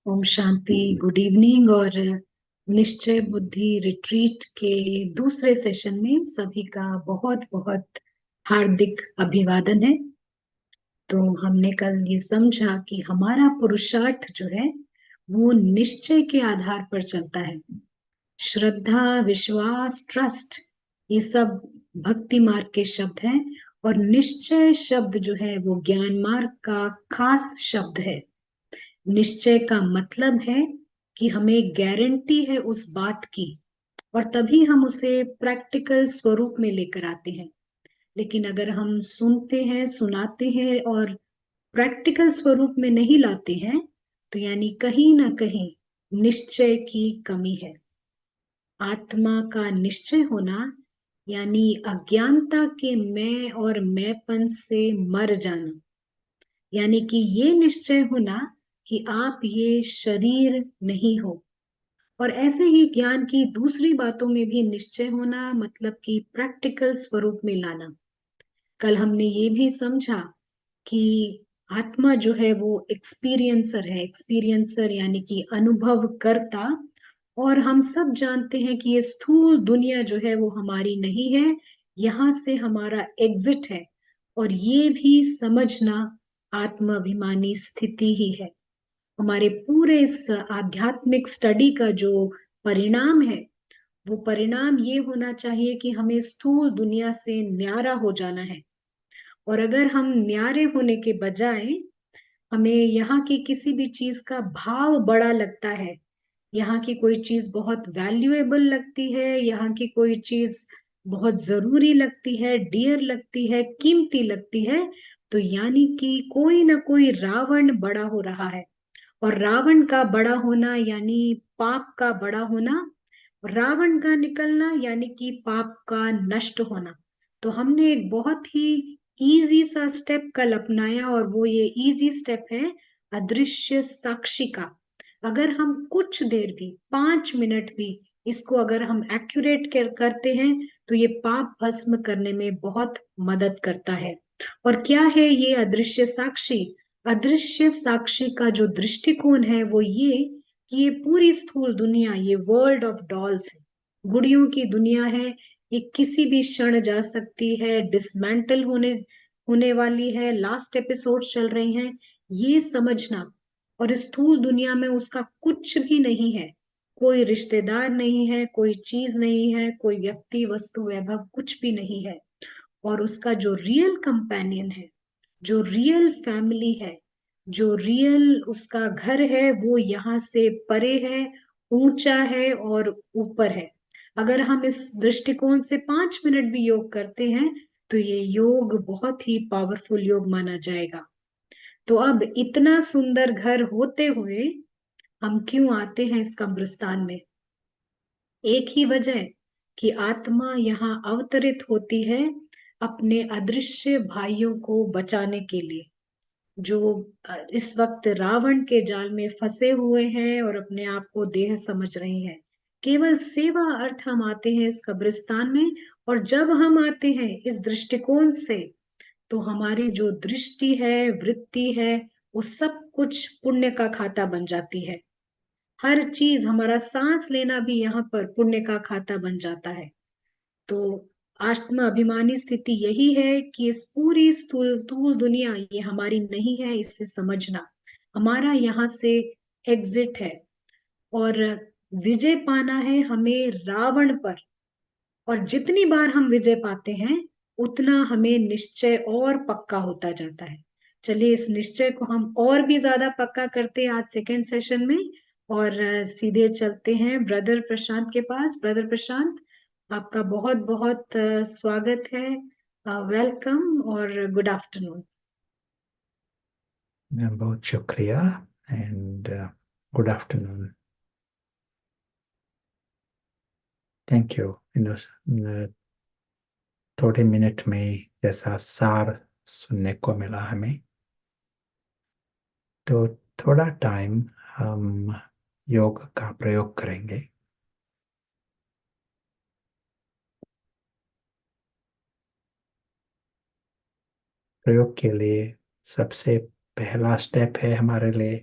Om Shanti. Good evening. और निश्चय बुद्धि रिट्रीट के दूसरे सेशन में सभी का बहुत बहुत हार्दिक अभिवादन है। तो हमने कल ये समझा कि हमारा पुरुषार्थ जो है वो निश्चय के आधार पर चलता है। श्रद्धा, विश्वास, ट्रस्ट, ये सब भक्ति मार्ग के शब्द हैं। और निश्चय शब्द जो है वो ज्ञान मार्ग का खास शब्द है। निश्चय का मतलब है कि हमें गारंटी है उस बात की, और तभी हम उसे प्रैक्टिकल स्वरूप में लेकर आते हैं। लेकिन अगर हम सुनते हैं, सुनाते हैं और प्रैक्टिकल स्वरूप में नहीं लाते हैं, तो यानी कहीं ना कहीं निश्चय की कमी है। आत्मा का निश्चय होना यानी अज्ञानता के मैं और मैंपन से मर जाना। यानी कि ये निश्चय होना कि आप ये शरीर नहीं हो। और ऐसे ही ज्ञान की दूसरी बातों में भी निश्चय होना, मतलब कि प्रैक्टिकल स्वरूप में लाना। कल हमने ये भी समझा कि आत्मा जो है वो एक्सपीरियंसर है। एक्सपीरियंसर यानी कि अनुभव करता। और हम सब जानते हैं कि ये स्थूल दुनिया जो है वो हमारी नहीं है, यहाँ से हमारा एग्जिट है। और ये भी समझना आत्माभिमानी स्थिति ही है। हमारे पूरे इस आध्यात्मिक स्टडी का जो परिणाम है, वो परिणाम ये होना चाहिए कि हमें स्थूल दुनिया से न्यारा हो जाना है। और अगर हम न्यारे होने के बजाय हमें यहाँ की किसी भी चीज का भाव बड़ा लगता है, यहाँ की कोई चीज बहुत वैल्यूएबल लगती है, यहाँ की कोई चीज बहुत जरूरी लगती है, डियर लगती है, कीमती लगती है, तो यानी कि कोई ना कोई रावण बड़ा हो रहा है। और रावण का बड़ा होना यानी पाप का बड़ा होना, रावण का निकलना यानी कि पाप का नष्ट होना। तो हमने एक बहुत ही इजी सा स्टेप कल अपनाया, और वो ये इजी स्टेप है अदृश्य साक्षी का। अगर हम कुछ देर भी, 5 मिनट भी इसको अगर हम एक्यूरेट करते हैं, तो ये पाप भस्म करने में बहुत मदद करता है। और क्या है ये अदृश्य साक्षी? अदृश्य साक्षी का जो दृष्टिकोण है वो ये कि ये पूरी स्थूल दुनिया, ये वर्ल्ड ऑफ डॉल्स है, गुड़ियों की दुनिया है। ये किसी भी क्षण जा सकती है, डिसमेंटल होने होने वाली है, लास्ट एपिसोड चल रही हैं, ये समझना। और इस स्थूल दुनिया में उसका कुछ भी नहीं है। कोई रिश्तेदार नहीं है, कोई चीज नहीं है, कोई व्यक्ति, वस्तु, वैभव कुछ भी नहीं है। और उसका जो रियल कंपेनियन है, जो रियल फैमिली है, जो रियल उसका घर है, वो यहाँ से परे है, ऊंचा है और ऊपर है। अगर हम इस दृष्टिकोण से 5 मिनट भी योग करते हैं, तो ये योग बहुत ही पावरफुल योग माना जाएगा। तो अब इतना सुंदर घर होते हुए हम क्यों आते हैं इस कब्रिस्तान में? एक ही वजह कि आत्मा यहाँ अवतरित होती है अपने अदृश्य भाइयों को बचाने के लिए, जो इस वक्त रावण के जाल में फंसे हुए हैं और अपने आप को देह समझ रहे हैं। केवल सेवा अर्थ हम आते हैं इस कब्रिस्तान में। और जब हम आते हैं इस दृष्टिकोण से, तो हमारी जो दृष्टि है, वृत्ति है, वो सब कुछ पुण्य का खाता बन जाती है। हर चीज, हमारा सांस लेना भी यहाँ पर पुण्य का खाता बन जाता है। तो आत्मा अभिमानी स्थिति यही है कि इस पूरी स्थूल स्थूल दुनिया ये हमारी नहीं है, इससे समझना। हमारा यहाँ से एग्जिट है। और विजय पाना है हमें रावण पर। और जितनी बार हम विजय पाते हैं, उतना हमें निश्चय और पक्का होता जाता है। चलिए इस निश्चय को हम और भी ज्यादा पक्का करते हैं आज सेकेंड सेशन में। और सीधे चलते हैं ब्रदर प्रशांत के पास। ब्रदर प्रशांत, आपका बहुत बहुत स्वागत है। वेलकम और गुड आफ्टरनून। बहुत शुक्रिया and good afternoon. Thank you. थोड़े मिनट में जैसा सार सुनने को मिला हमें, तो थोड़ा टाइम हम योग का प्रयोग करेंगे। प्रयोग के लिए सबसे पहला स्टेप है हमारे लिए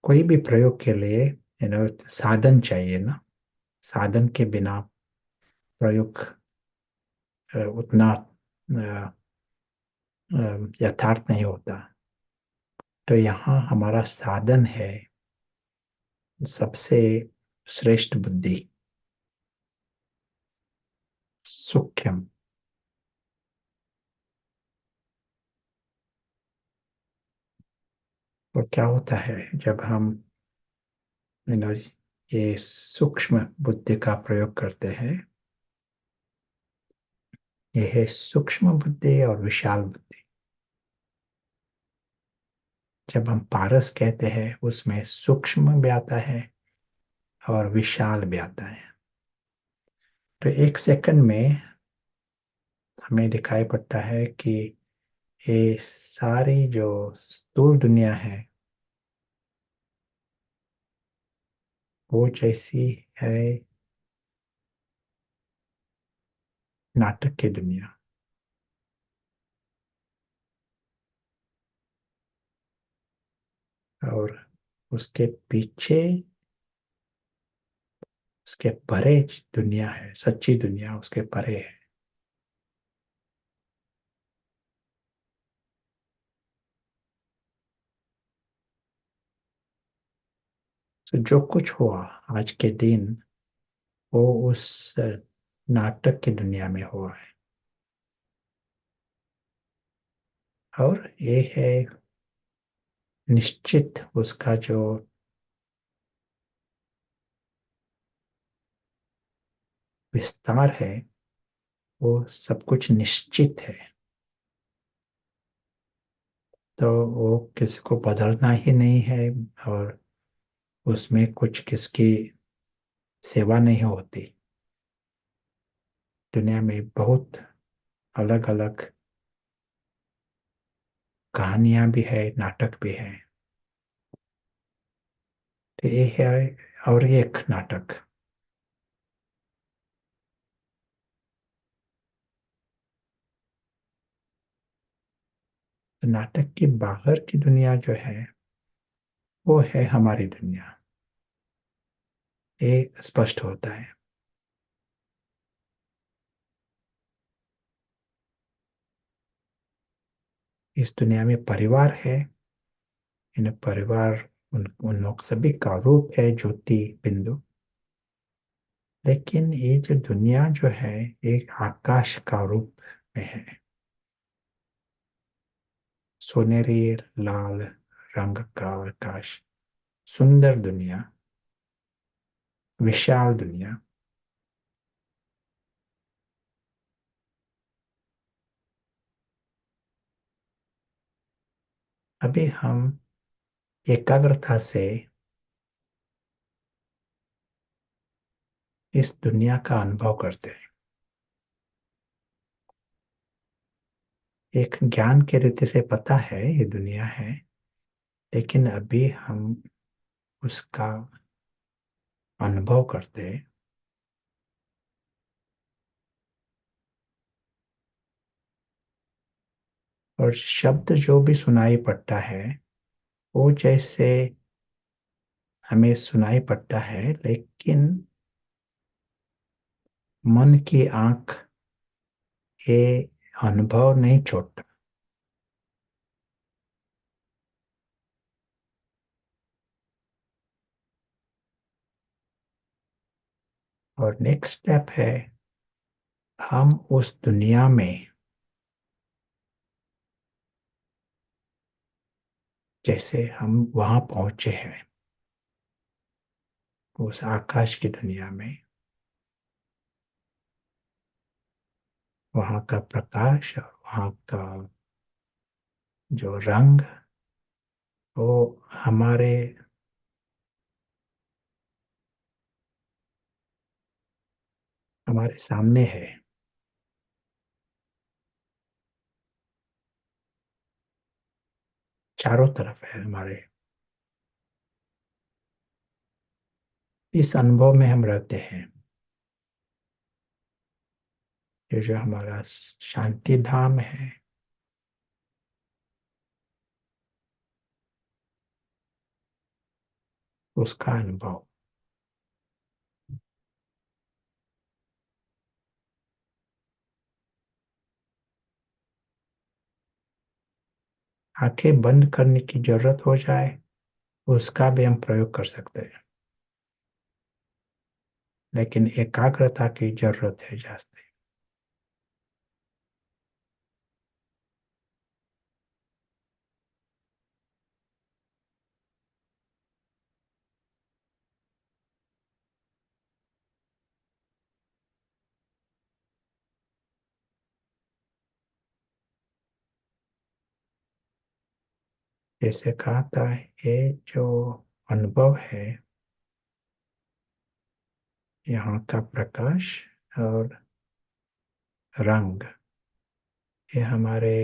कोई भी प्रयोग के लिए साधन चाहिए ना। साधन के बिना प्रयोग उतना यथार्थ नहीं होता। तो यहाँ हमारा साधन है सबसे श्रेष्ठ बुद्धि, सूक्ष्म। तो क्या होता है जब हम यू नो ये सूक्ष्म बुद्धि का प्रयोग करते हैं? ये है सूक्ष्म बुद्धि और विशाल बुद्धि। जब हम पारस कहते हैं उसमें सूक्ष्म भी आता है और विशाल भी आता है। तो एक सेकंड में हमें दिखाई पड़ता है कि ये सारी जो स्थूल दुनिया है वो जैसी है नाटक की दुनिया। और उसके पीछे, उसके परे दुनिया है, सच्ची दुनिया उसके परे है। तो जो कुछ हुआ आज के दिन वो उस नाटक की दुनिया में हुआ है। और ये है निश्चित, उसका जो विस्तार है वो सब कुछ निश्चित है। तो वो किसी को बदलना ही नहीं है और उसमें कुछ किसकी सेवा नहीं होती। दुनिया में बहुत अलग अलग कहानियां भी है, नाटक भी है। तो ये है और एक नाटक। तो नाटक के बाहर की दुनिया जो है वो है हमारी दुनिया। ये स्पष्ट होता है। इस दुनिया में परिवार है। इन परिवार उन लोग सभी का रूप है ज्योति बिंदु। लेकिन ये जो दुनिया जो है एक आकाश का रूप में है। सोनेरी लाल रंग का आकाश, सुंदर दुनिया, विशाल दुनिया। अभी हम एकाग्रता से इस दुनिया का अनुभव करते हैं। एक ज्ञान के रीति से पता है ये दुनिया है, लेकिन अभी हम उसका अनुभव करते हैं। और शब्द जो भी सुनाई पड़ता है वो जैसे हमें सुनाई पड़ता है, लेकिन मन की आंख ये अनुभव नहीं छोड़ता। और नेक्स्ट स्टेप है हम उस दुनिया में जैसे हम वहां पहुंचे हैं, उस आकाश की दुनिया में, वहां का प्रकाश और वहां का जो रंग वो हमारे हमारे सामने है। चारों तरफ है हमारे। इस अनुभव में हम रहते हैं। ये जो हमारा शांति धाम है, उसका अनुभव। आंखें बंद करने की जरूरत हो जाए उसका भी हम प्रयोग कर सकते हैं, लेकिन एकाग्रता की जरूरत है जास्ती। जैसे कहा था, ये जो अनुभव है, यहाँ का प्रकाश और रंग, ये हमारे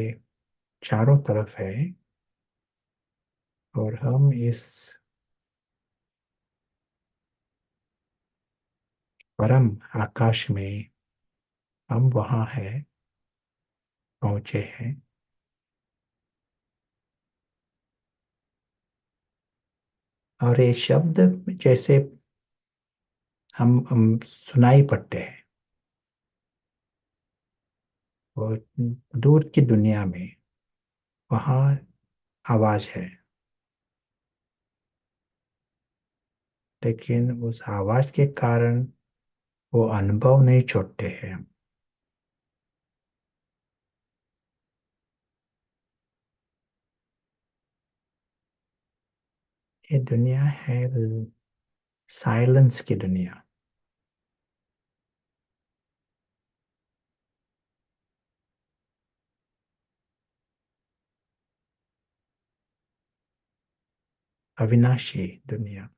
चारों तरफ है, और हम इस परम आकाश में, हम वहाँ हैं, पहुंचे हैं। और ये शब्द जैसे हम सुनाई पड़ते हैं, और दूर की दुनिया में वहाँ आवाज है, लेकिन उस आवाज के कारण वो अनुभव नहीं छोड़ते हैं। ये दुनिया है साइलेंस की दुनिया। अविनाशी दुनिया।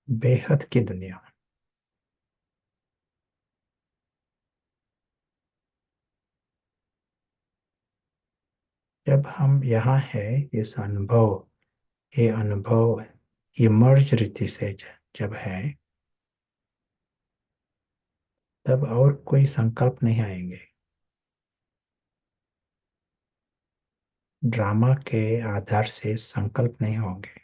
बेहद की दुनिया। जब हम यहाँ हैं, इस अनुभव, ये अनुभव इमर्ज रीति से जब है, तब और कोई संकल्प नहीं आएंगे। ड्रामा के आधार से संकल्प नहीं होंगे।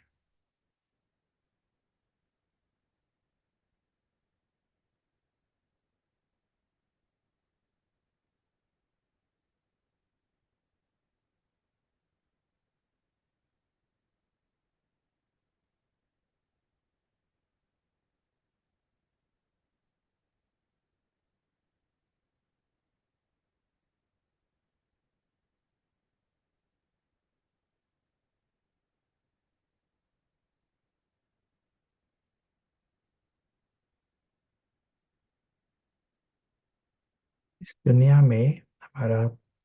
इस दुनिया में हमारा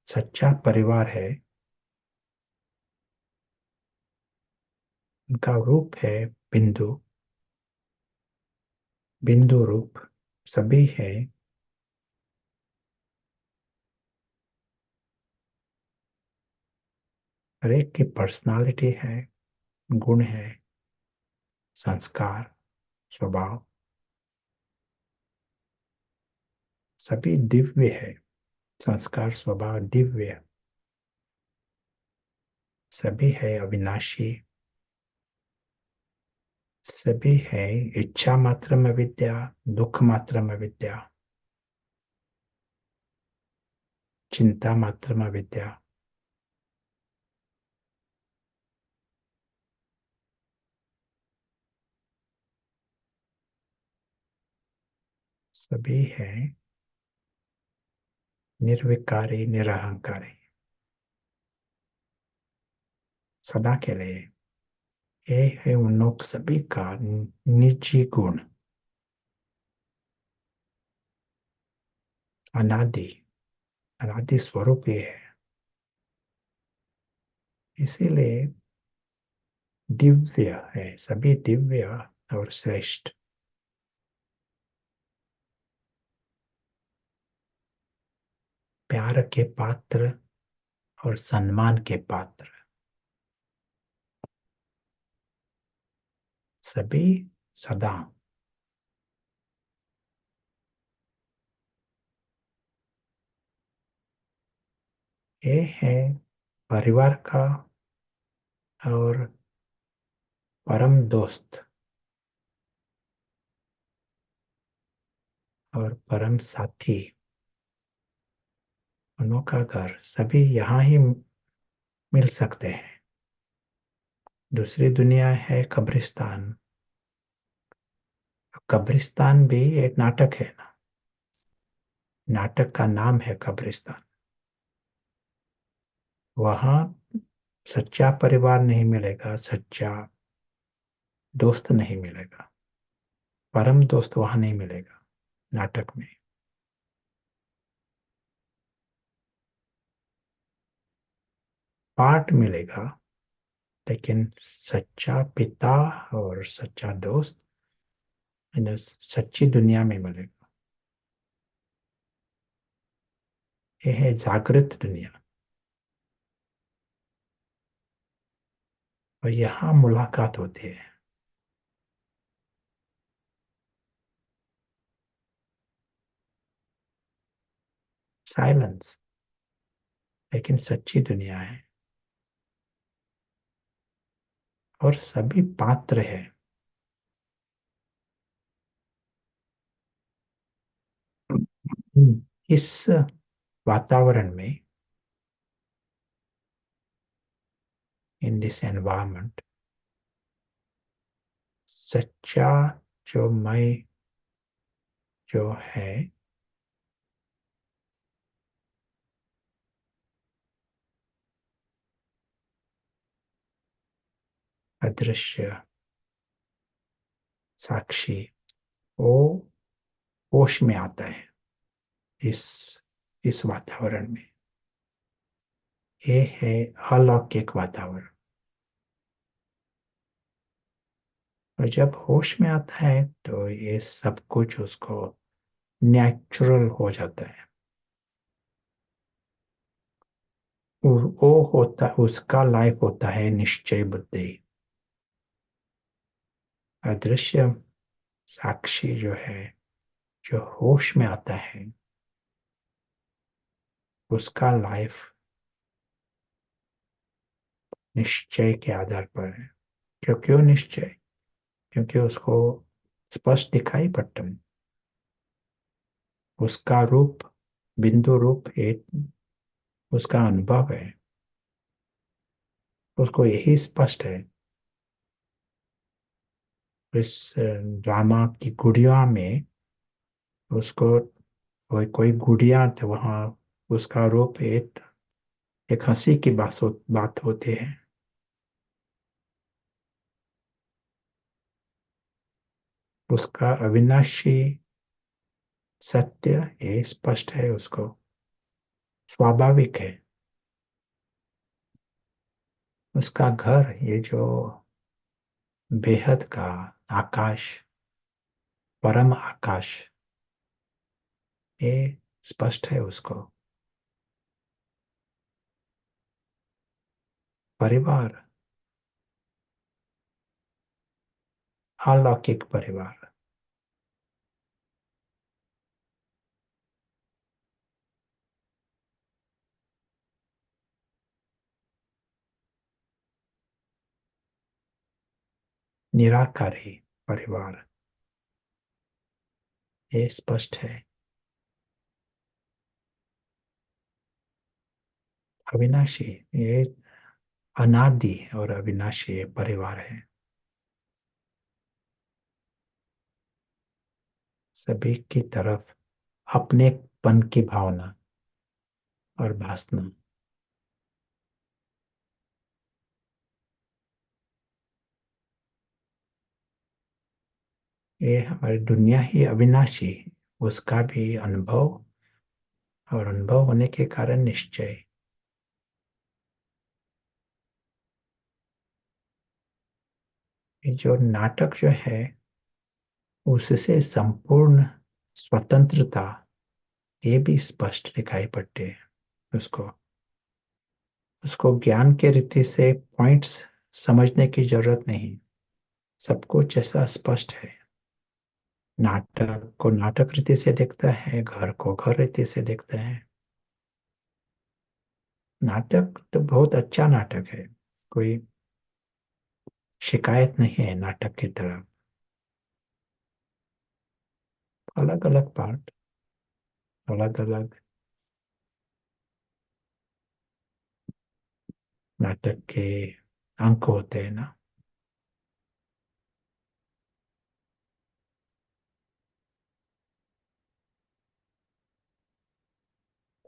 सच्चा परिवार है। उनका रूप है बिंदु, बिंदु रूप सभी है। हर एक की पर्सनालिटी है, गुण है, संस्कार, स्वभाव, सभी दिव्य है। संस्कार स्वभाव दिव्य, सभी है अविनाशी। सभी है इच्छा मात्र में विद्या, दुख मात्र में विद्या, चिंता मात्र में विद्या। सभी है निर्विकारी, निरहंकारी, सदा के लिए। ये है उन लोग सभी का निजी गुण, अनादि, अनादि स्वरूप ये है। इसीलिए दिव्य है, सभी दिव्य और श्रेष्ठ। प्यार के पात्र और सम्मान के पात्र सभी सदा। ये है परिवार का और परम दोस्त और परम साथी, उनों का घर सभी यहाँ ही मिल सकते हैं। दूसरी दुनिया है कब्रिस्तान। कब्रिस्तान भी एक नाटक है ना, नाटक का नाम है कब्रिस्तान। वहां सच्चा परिवार नहीं मिलेगा, सच्चा दोस्त नहीं मिलेगा, परम दोस्त वहां नहीं मिलेगा नाटक में। पार्ट मिलेगा, लेकिन सच्चा पिता और सच्चा दोस्त सच्ची दुनिया में मिलेगा। ये है जागृत दुनिया। और यहाँ मुलाकात होती है। साइलेंस, लेकिन सच्ची दुनिया है। और सभी पात्र है। इस वातावरण में, इन दिस एनवायरमेंट, सच्चा जो मैं जो है अदृश्य साक्षी, वो होश में आता है इस इस वातावरण में। ये है अलौकिक वातावरण। और जब होश में आता है तो ये सब कुछ उसको नेचुरल हो जाता है। वो होता, उसका लाइफ होता है निश्चय बुद्धि। अदृश्य साक्षी जो है, जो होश में आता है, उसका लाइफ निश्चय के आधार पर है। क्यों निश्चय? क्योंकि उसको स्पष्ट दिखाई पड़ता है। उसका रूप, बिंदु रूप एक उसका अनुभव है। उसको यही स्पष्ट है। इस ड्रामा की गुड़िया में उसको कोई कोई गुड़िया थे वहां, उसका रूप एक हंसी की बात होती है। उसका अविनाशी सत्य ये स्पष्ट है, उसको स्वाभाविक है। उसका घर, ये जो बेहद का आकाश, परम आकाश, ये स्पष्ट है उसको। परिवार, अलौकिक परिवार, निराकारी परिवार, ये स्पष्ट है। अविनाशी, ये अनादि और अविनाशी ये परिवार है। सभी की तरफ अपनेपन की भावना और भासना। ये हमारी दुनिया ही अविनाशी, उसका भी अनुभव और अनुभव होने के कारण निश्चय। कि जो नाटक जो है उससे संपूर्ण स्वतंत्रता ये भी स्पष्ट दिखाई पड़ती है उसको। उसको ज्ञान के रीति से पॉइंट्स समझने की जरूरत नहीं, सब कुछ ऐसा स्पष्ट है। नाटक को नाटक रीति से देखता है, घर को घर रीति से देखता है। नाटक तो बहुत अच्छा नाटक है, कोई शिकायत नहीं है नाटक की तरफ। अलग अलग पार्ट, अलग अलग नाटक के अंक होते हैं ना।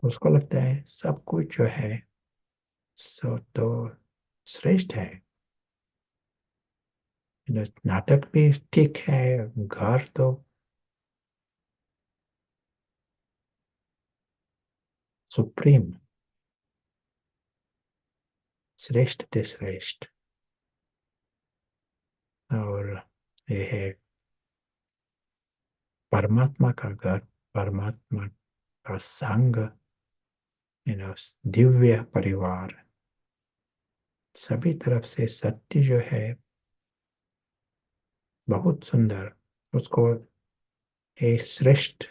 उसको लगता है सब कुछ जो है सो तो श्रेष्ठ है। नाटक भी ठीक है, घर तो सुप्रीम, श्रेष्ठ थे श्रेष्ठ। और ये है परमात्मा का घर, परमात्मा का संग, दिव्य परिवार। सभी तरफ से सत्य जो है बहुत सुंदर, उसको ये श्रेष्ठ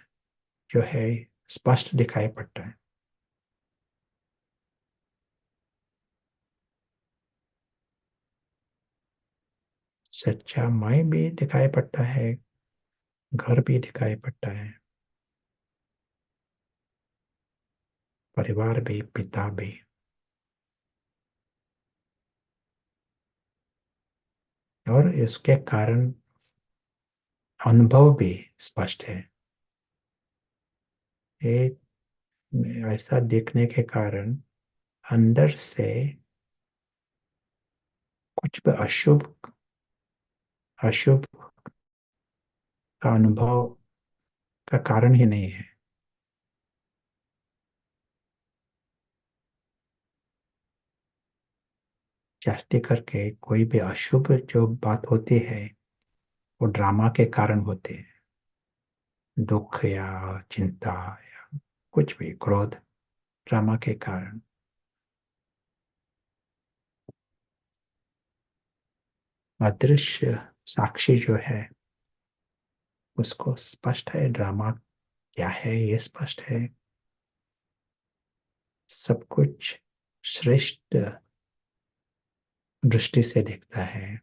जो है स्पष्ट दिखाई पड़ता है। सच्चा मैं भी दिखाई पड़ता है, घर भी दिखाई पड़ता है, परिवार भी, पिता भी। और इसके कारण अनुभव भी स्पष्ट है। एक ऐसा देखने के कारण अंदर से कुछ भी अशुभ अशुभ का अनुभव का कारण ही नहीं है। जास्ती करके कोई भी अशुभ जो बात होती है वो ड्रामा के कारण होती है। दुख या चिंता या कुछ भी क्रोध, ड्रामा के कारण। अदृश्य साक्षी जो है उसको स्पष्ट है ड्रामा क्या है, ये स्पष्ट है। सब कुछ श्रेष्ठ दृष्टि से देखता है।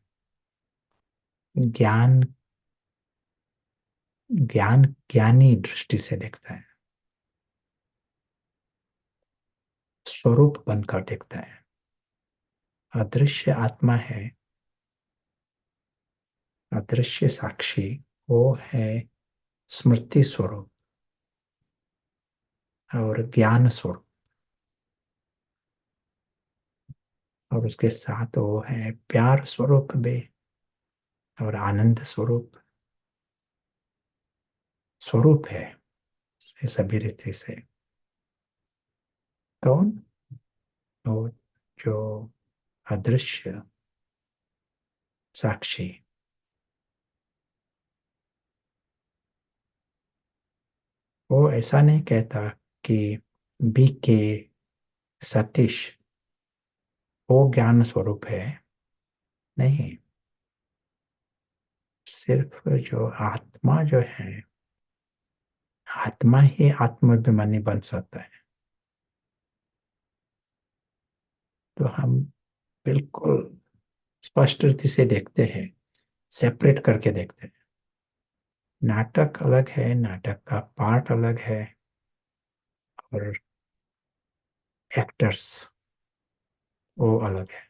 ज्ञान ज्ञान ज्ञानी दृष्टि से देखता है, स्वरूप बनकर देखता है। अदृश्य आत्मा है, अदृश्य साक्षी, वो है स्मृति स्वरूप और ज्ञान स्वरूप। और उसके साथ वो है प्यार स्वरूप भी और आनंद स्वरूप। स्वरूप है ये सभी रीति से। कौन? वो जो अदृश्य साक्षी। वो ऐसा नहीं कहता कि बी के सतीश वो ज्ञान स्वरूप है, नहीं। सिर्फ जो आत्मा जो है, आत्मा ही आत्माभिमानी बन सकता है। तो हम बिल्कुल स्पष्ट रीति से देखते हैं, सेपरेट करके देखते हैं। नाटक अलग है, नाटक का पार्ट अलग है, और एक्टर्स वो अलग है।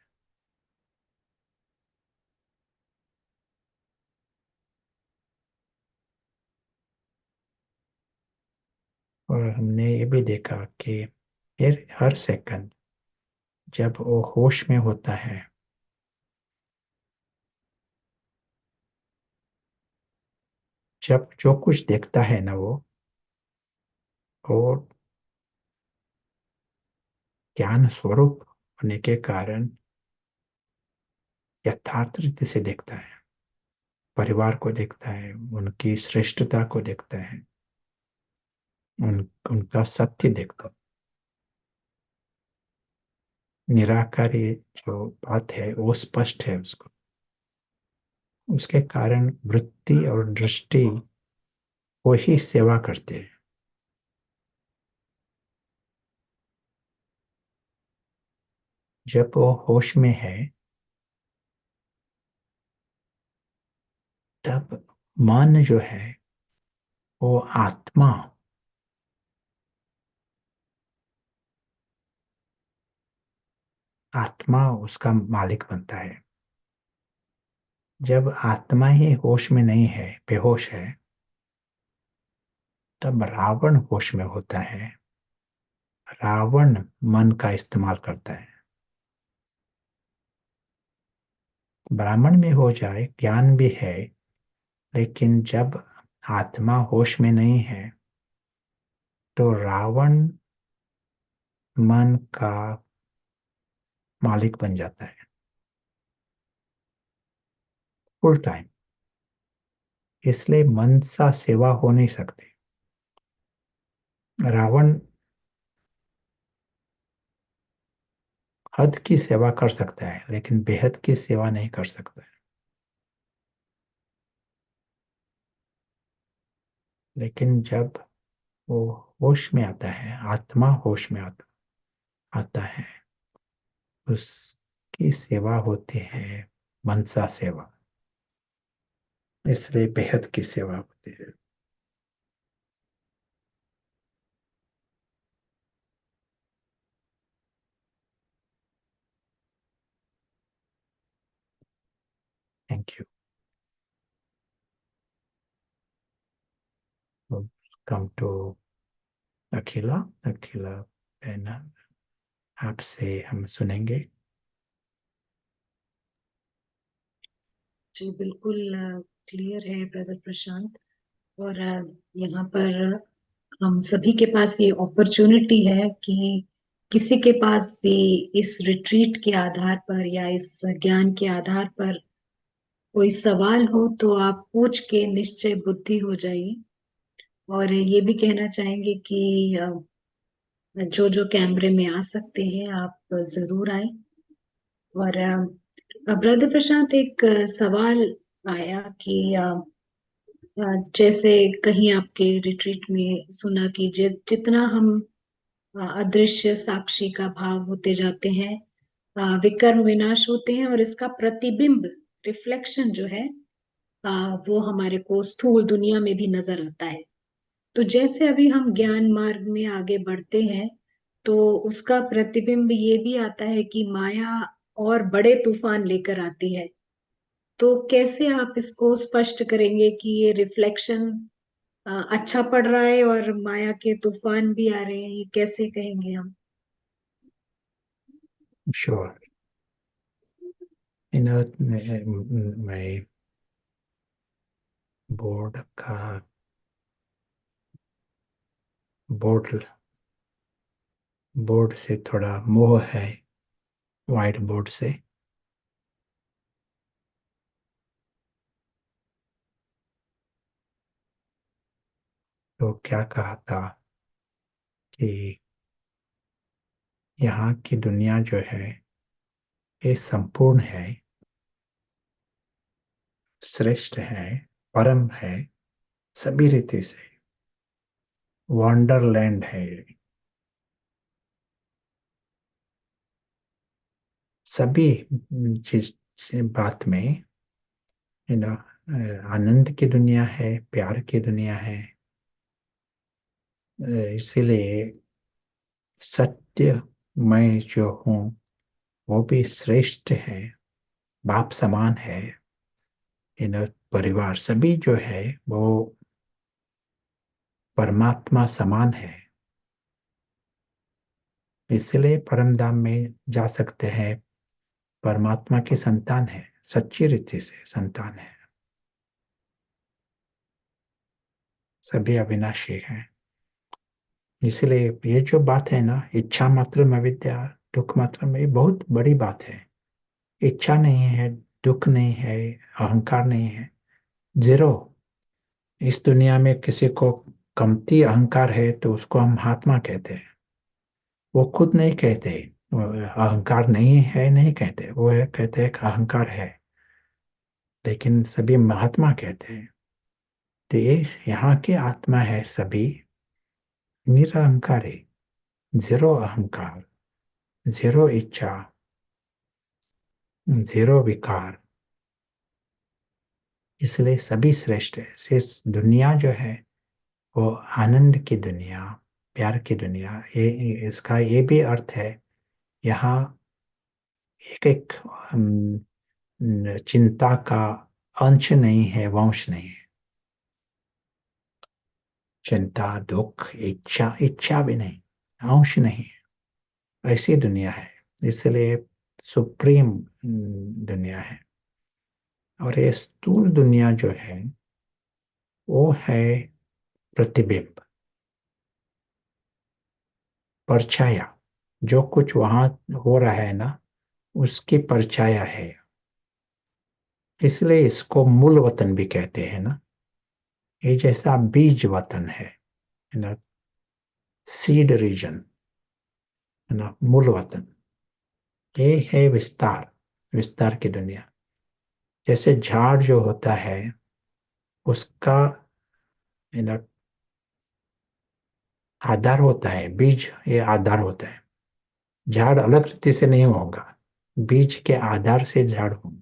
और हमने ये भी देखा कि फिर हर सेकंड जब वो होश में होता है, जब जो कुछ देखता है ना वो ज्ञान स्वरूप होने के कारण यथार्थ रीति से देखता है। परिवार को देखता है, उनकी श्रेष्ठता को देखता है, उनका सत्य देखता है। निराकारी जो बात है वो स्पष्ट है उसको, उसके कारण वृत्ति और दृष्टि वो ही सेवा करते हैं। जब वो होश में है तब मन जो है वो आत्मा आत्मा उसका मालिक बनता है। जब आत्मा ही होश में नहीं है, बेहोश है, तब रावण होश में होता है। रावण मन का इस्तेमाल करता है। ब्राह्मण में हो जाए, ज्ञान भी है, लेकिन जब आत्मा होश में नहीं है तो रावण मन का मालिक बन जाता है फुल टाइम। इसलिए मन सा सेवा हो नहीं सकती। रावण हद की सेवा कर सकता है लेकिन बेहद की सेवा नहीं कर सकता है। लेकिन जब वो होश में आता है, आत्मा होश में आता है, उसकी सेवा होती है मनसा सेवा। इसलिए बेहद की सेवा होती है। Thank you. कम टू अखिला। अखिला बहन, आपसे हम सुनेंगे। जी बिल्कुल क्लियर है ब्रदर प्रशांत। और यहाँ पर हम सभी के पास ये अपॉर्चुनिटी है कि किसी के पास भी इस रिट्रीट के आधार पर या इस ज्ञान के आधार पर कोई सवाल हो तो आप पूछ के निश्चय बुद्धि हो जाइए। और ये भी कहना चाहेंगे कि जो जो कैमरे में आ सकते हैं आप जरूर आए। और ब्रदर प्रशांत एक सवाल आया कि जैसे कहीं आपके रिट्रीट में सुना कि जितना हम अदृश्य साक्षी का भाव होते जाते हैं, विकर्म विनाश होते हैं और इसका प्रतिबिंब रिफ्लेक्शन जो है वो हमारे को स्थूल दुनिया में भी नजर आता है। तो जैसे अभी हम ज्ञान मार्ग में आगे बढ़ते हैं तो उसका प्रतिबिंब ये भी आता है कि माया और बड़े तूफान लेकर आती है। तो कैसे आप इसको स्पष्ट करेंगे कि ये रिफ्लेक्शन अच्छा पड़ रहा है और माया के तूफान भी आ रहे हैं, ये कैसे कहेंगे हम? श्योर। इन मैं बोर्ड का बोर्ड बोर्ड से थोड़ा मोह है, व्हाइट बोर्ड से। तो क्या कहा था कि यहाँ की दुनिया जो है ये संपूर्ण है, श्रेष्ठ है, परम है, सभी रीति से वंडरलैंड है। सभी जिस बात में यू नो आनंद की दुनिया है, प्यार की दुनिया है। इसीलिए सत्य मैं जो हूँ वो भी श्रेष्ठ है, बाप समान है। परिवार सभी जो है वो परमात्मा समान है। इसलिए परम धाम में जा सकते हैं। परमात्मा की संतान है, सच्ची रीति से संतान है। सभी अविनाशी हैं। इसलिए ये जो बात है ना, इच्छा मात्र में विद्या, दुख मात्र में, ये बहुत बड़ी बात है। इच्छा नहीं है, दुख नहीं है, अहंकार नहीं है, जीरो। इस दुनिया में किसी को कमती अहंकार है तो उसको हम महात्मा कहते हैं। वो खुद नहीं कहते वो अहंकार नहीं है, नहीं कहते, वो है कहते हैं कि अहंकार है, लेकिन सभी महात्मा कहते हैं। तो ये यहाँ की आत्मा है सभी निरअहकारी, जीरो अहंकार, जीरो इच्छा, जीरो विकार। इसलिए सभी श्रेष्ठ है। इस दुनिया जो है वो आनंद की दुनिया, प्यार की दुनिया। ये इसका ये भी अर्थ है, यहाँ एक एक चिंता का अंश नहीं है, वंश नहीं है। चिंता, दुख, इच्छा, इच्छा भी नहीं, अंश नहीं है। ऐसी दुनिया है, इसलिए सुप्रीम दुनिया है। और ये स्थूल दुनिया जो है वो है प्रतिबिंब, परछाया। जो कुछ वहां हो रहा है ना, उसकी परछाया है। इसलिए इसको मूल वतन भी कहते हैं ना। ये जैसा बीज वतन है ना, सीड रीजन, है ना, मूल वतन। ये है विस्तार, विस्तार की दुनिया। जैसे झाड़ जो होता है उसका, है ना, आधार होता है बीज, ये आधार होता है। झाड़ अलग रीति से नहीं होगा, बीज के आधार से झाड़ होगा।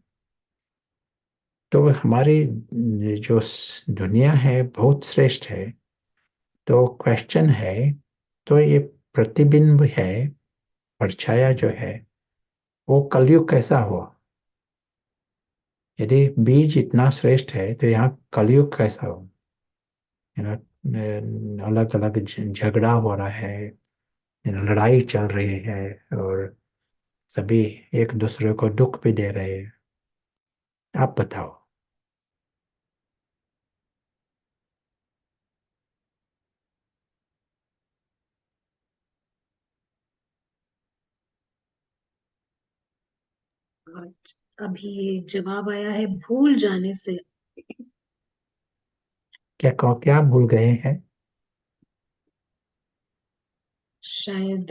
तो हमारी जो दुनिया है बहुत श्रेष्ठ है। तो क्वेश्चन है, तो ये प्रतिबिंब है, परछाया जो है, वो कलयुग कैसा हुआ? यदि बीज इतना श्रेष्ठ है तो यहाँ कलयुग कैसा हो? है ना, अलग अलग झगड़ा हो रहा है, लड़ाई चल रही है, और सभी एक दूसरे को दुख भी दे रहे हैं। आप बताओ। और अभी ये जवाब आया है भूल जाने से। क्या कहो, क्या भूल गए हैं? शायद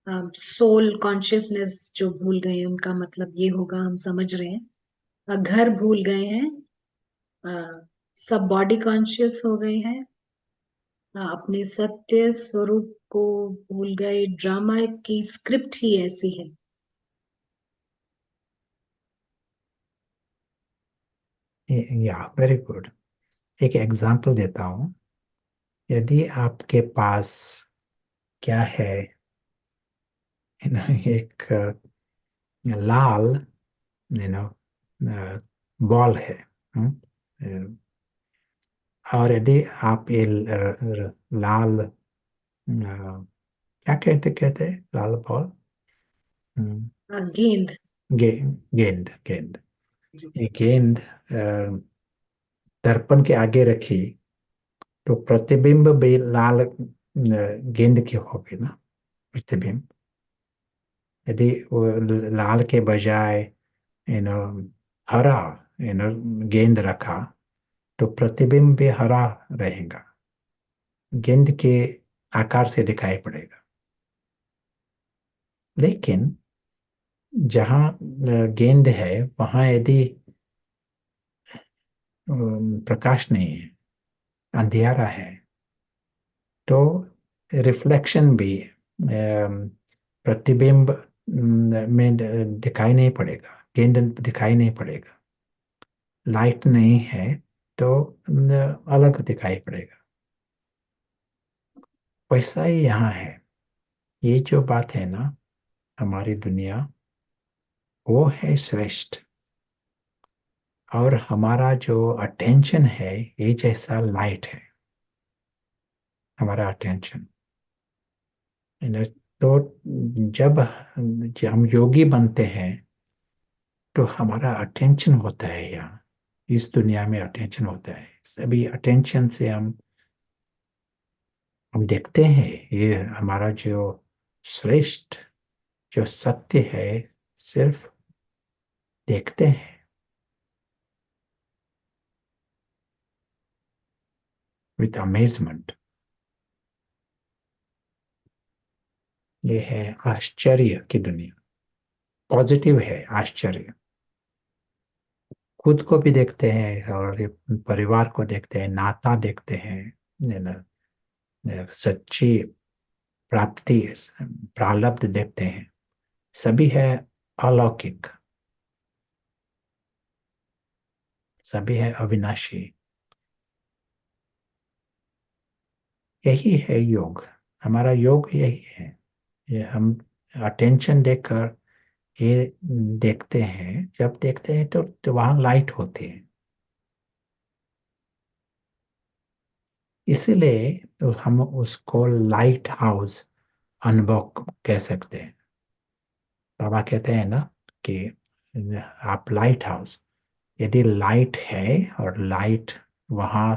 सोल कॉन्शियसनेस जो भूल गए हैं, उनका मतलब ये होगा, हम समझ रहे हैं। घर भूल गए हैं। सब बॉडी कॉन्शियस हो गए हैं। अपने सत्य स्वरूप को भूल गए। ड्रामा की स्क्रिप्ट ही ऐसी है। या वेरी गुड। एक एग्जांपल देता हूँ। यदि आपके पास क्या है ना, एक लाल, यू नो, बॉल है। हम्म, और यदि आप ये लाल, क्या कहते लाल बॉल, हम्म, गेंद। गेंद गेंद। जी। ये गेंद दर्पण के आगे रखी तो प्रतिबिंब भी लाल गेंद की होगी ना, प्रतिबिंब। यदि वो लाल के बजाय, यू नो, हरा, यू नो, गेंद रखा तो प्रतिबिंब भी हरा रहेगा, गेंद के आकार से दिखाई पड़ेगा। लेकिन जहाँ गेंद है वहां यदि प्रकाश नहीं है, अंधियारा है, तो रिफ्लेक्शन भी, प्रतिबिंब में दिखाई नहीं पड़ेगा, गेंद दिखाई नहीं पड़ेगा। लाइट नहीं है तो अलग दिखाई पड़ेगा। वैसा ही यहाँ है। ये जो बात है ना, हमारी दुनिया वो है श्रेष्ठ। और हमारा जो अटेंशन है ये जैसा लाइट है, हमारा अटेंशन। तो जब हम योगी बनते हैं तो हमारा अटेंशन होता है यहाँ, इस दुनिया में अटेंशन होता है। सभी अटेंशन से हम देखते हैं ये हमारा जो श्रेष्ठ, जो सत्य है, सिर्फ देखते हैं। with amazement. ये है आश्चर्य की दुनिया, पॉजिटिव है आश्चर्य। खुद को भी देखते हैं और परिवार को देखते हैं, नाता देखते हैं, सच्ची प्राप्ति, प्रारब्ध देखते हैं, सभी है अलौकिक, सभी है अविनाशी। यही है योग, हमारा योग यही है। ये हम अटेंशन देकर ये देखते हैं, जब देखते हैं तो वहां लाइट होती है। इसीलिए तो हम उसको लाइट हाउस अनुभव कह सकते हैं। बाबा कहते हैं ना कि आप लाइट हाउस, यदि लाइट है और लाइट वहां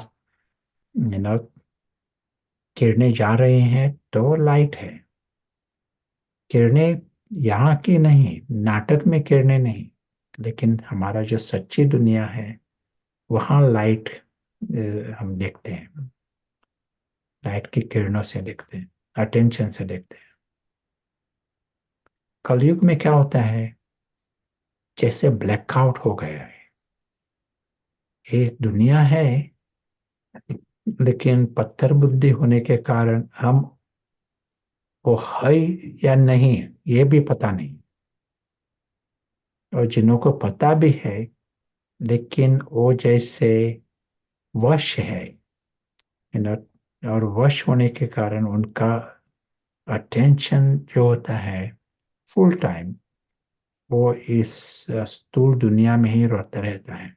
किरणें जा रहे हैं तो लाइट है। किरणें यहाँ की नहीं, नाटक में किरणें नहीं, लेकिन हमारा जो सच्ची दुनिया है वहां लाइट हम देखते हैं, लाइट की किरणों से देखते हैं, अटेंशन से देखते हैं। कलयुग में क्या होता है, जैसे ब्लैकआउट हो गया है। ये दुनिया है, लेकिन पत्थर बुद्धि होने के कारण हम वो है या नहीं ये भी पता नहीं। और जिन्हों को पता भी है, लेकिन वो जैसे वश है, और वश होने के कारण उनका अटेंशन जो होता है फुल टाइम, वो इस स्थूल दुनिया में ही रहता रहता है,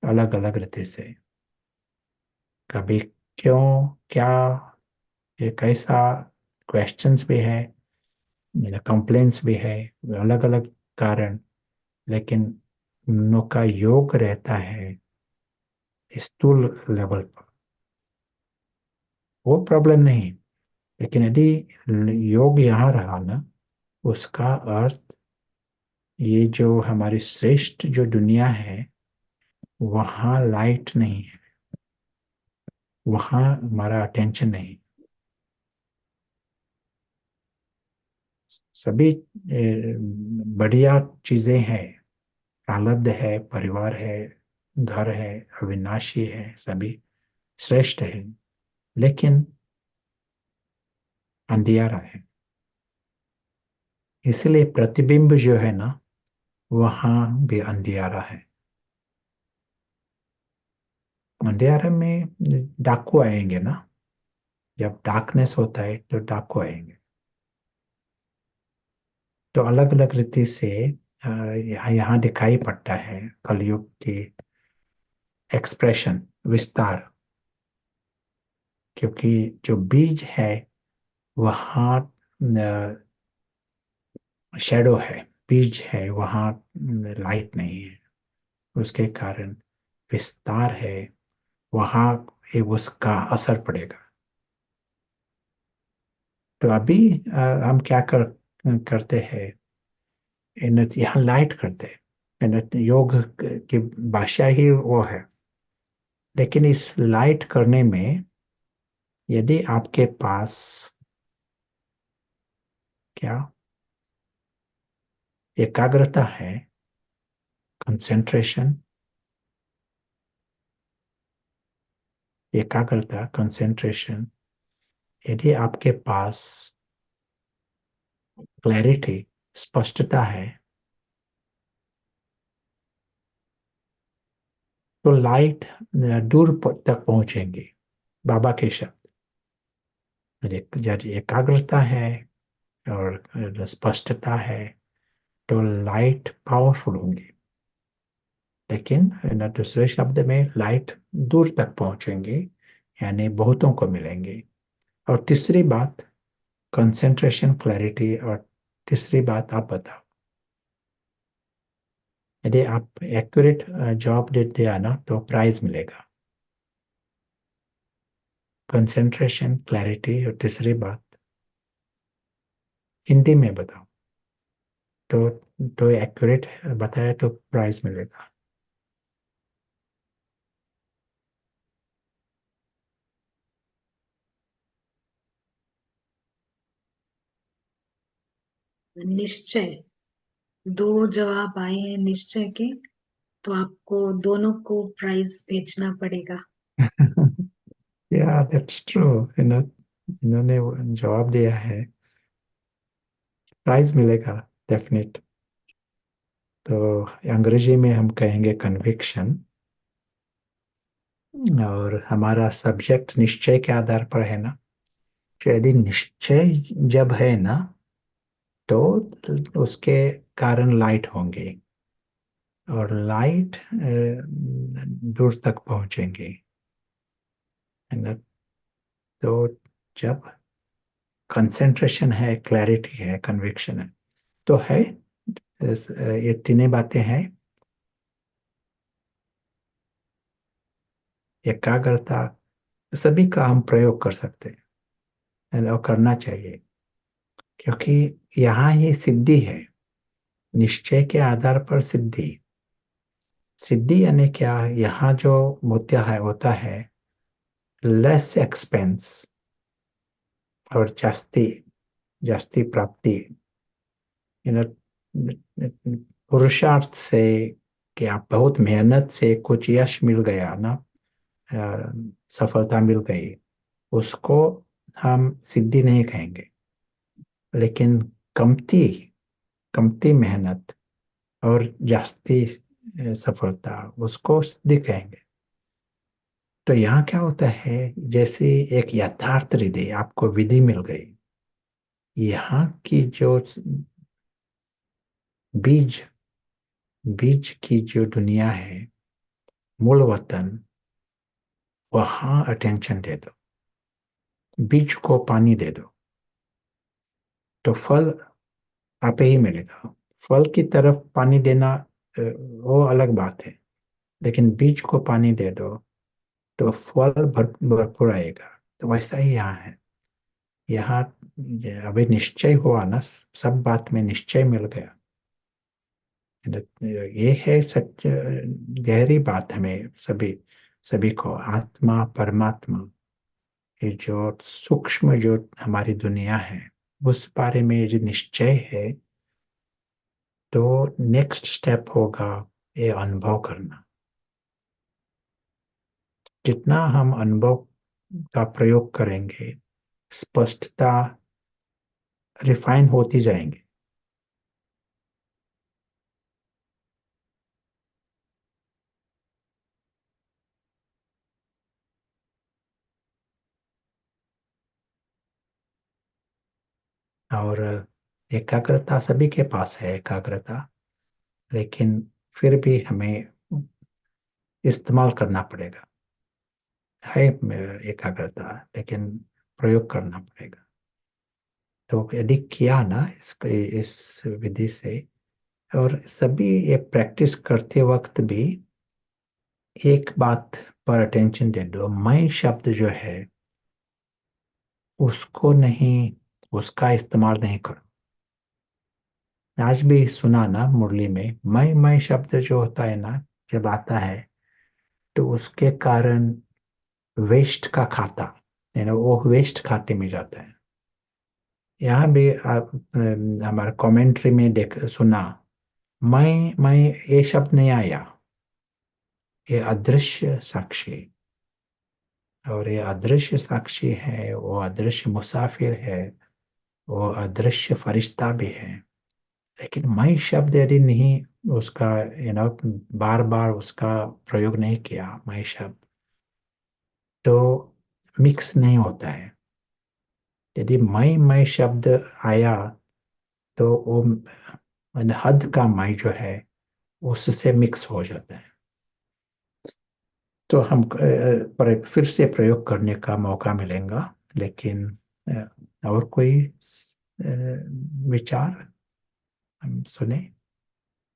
अलग अलग रीति से। कभी क्यों, क्या, ये कैसा, क्वेश्चंस भी है, मेरा कंप्लेंट्स भी है, अलग अलग कारण। लेकिन उनका योग रहता है स्थूल लेवल पर, वो प्रॉब्लम नहीं। लेकिन यदि योग यहाँ रहा ना, उसका अर्थ ये जो हमारी श्रेष्ठ जो दुनिया है वहां लाइट नहीं है, वहां हमारा अटेंशन नहीं। सभी बढ़िया चीजें हैं, प्रारब्ध है, परिवार है, घर है, अविनाशी है, सभी श्रेष्ठ है, लेकिन अंधियारा है। इसलिए प्रतिबिंब जो है ना, वहां भी अंधियारा है। अंधियारे में डाकू आएंगे ना, जब डार्कनेस होता है तो डाकू आएंगे। तो अलग अलग रीति से यहाँ यहाँ दिखाई पड़ता है कलयुग की एक्सप्रेशन, विस्तार। क्योंकि जो बीज है वहाँ शेडो है, बीज है वहाँ लाइट नहीं है, उसके कारण विस्तार है, वहाँ ये उसका असर पड़ेगा। तो अभी हम क्या करते हैं, यहाँ लाइट करते हैं, योग की भाषा ही वो है। लेकिन इस लाइट करने में यदि आपके पास क्या एकाग्रता है, कंसेंट्रेशन, एकाग्रता कंसेंट्रेशन, यदि आपके पास क्लैरिटी, स्पष्टता है, तो लाइट दूर तक पहुंचेंगे। बाबा के शब्द, यदि एकाग्रता है और स्पष्टता है तो लाइट पावरफुल होंगी। लेकिन दूसरे शब्द में लाइट दूर तक पहुंचेंगे, यानी बहुतों को मिलेंगे। और तीसरी बात कंसंट्रेशन, क्लैरिटी। और तीसरी बात आप बताओ, यदि आप एक्यूरेट जॉब दे दिया ना तो प्राइज मिलेगा। कंसंट्रेशन, क्लैरिटी और तीसरी बात हिंदी में बताओ, तो एक्यूरेट बताया तो प्राइज मिलेगा। निश्चय। दो जवाब आए हैं निश्चय के, तो आपको दोनों को प्राइज भेजना पड़ेगा। या दैट्स ट्रू। इन्होंने जवाब दिया है, प्राइज मिलेगा डेफिनेट। तो अंग्रेजी में हम कहेंगे कन्विक्शन, और हमारा सब्जेक्ट निश्चय के आधार पर है ना। तो यदि निश्चय जब है ना, तो उसके कारण लाइट होंगे, और लाइट दूर तक पहुंचेंगे, है ना। तो जब कंसंट्रेशन है, क्लैरिटी है, कन्विक्शन है, तो है ये तीनों बातें हैं। एकाग्रता, सभी का हम प्रयोग कर सकते हैं और करना चाहिए, क्योंकि यहाँ ये सिद्धि है। निश्चय के आधार पर सिद्धि। सिद्धि यानी क्या, यहाँ जो मुद्दा है होता है लेस एक्सपेंस और जास्ती जास्ती प्राप्ति। यू नो, पुरुषार्थ से, कि आप बहुत मेहनत से कुछ यश मिल गया ना, सफलता मिल गई, उसको हम सिद्धि नहीं कहेंगे। लेकिन कमती कमती मेहनत और जास्ती सफलता, उसको सिद्धि कहेंगे। तो यहाँ क्या होता है, जैसे एक यथार्थ विधि, आपको विधि मिल गई, यहाँ की जो बीज बीज की जो दुनिया है, मूल वतन, वहां अटेंशन दे दो, बीज को पानी दे दो, तो फल आपे ही मिलेगा। फल की तरफ पानी देना वो अलग बात है, लेकिन बीज को पानी दे दो तो फल भरपूर आएगा। तो वैसा ही यहाँ है। यहाँ अभी निश्चय हुआ ना, सब बात में निश्चय मिल गया। ये है सच, गहरी बात हमें सभी सभी को, आत्मा परमात्मा, ये जो सूक्ष्म जो हमारी दुनिया है, उस बारे में ये जो निश्चय है, तो नेक्स्ट स्टेप होगा ये अनुभव करना। जितना हम अनुभव का प्रयोग करेंगे, स्पष्टता रिफाइन होती जाएंगे। और एकाग्रता सभी के पास है, एकाग्रता, लेकिन फिर भी हमें इस्तेमाल करना पड़ेगा। है एकाग्रता, लेकिन प्रयोग करना पड़ेगा। तो यदि किया ना इस विधि से, और सभी ये प्रैक्टिस करते वक्त भी एक बात पर अटेंशन दे दो, मैं शब्द जो है उसको नहीं, उसका इस्तेमाल नहीं करो। आज भी सुना ना मुरली में, मैं शब्द जो होता है ना, जब आता है, तो उसके कारण वेस्ट का खाता, वो वेस्ट खाते में जाता है। यहाँ भी आप हमारे कमेंट्री में देख सुना, मैं ये शब्द नहीं आया, ये अदृश्य साक्षी, और ये अदृश्य साक्षी है, वो अदृश्य मुसाफिर है, वो अदृश्य फरिश्ता भी है। लेकिन मैं शब्द यदि नहीं, उसका बार बार उसका प्रयोग नहीं किया, मैं शब्द, तो मिक्स नहीं होता है। यदि मैं शब्द आया, तो वो हद का मैं जो है उससे मिक्स हो जाता है। तो हम फिर से प्रयोग करने का मौका मिलेगा, लेकिन और कोई विचार हम सुने।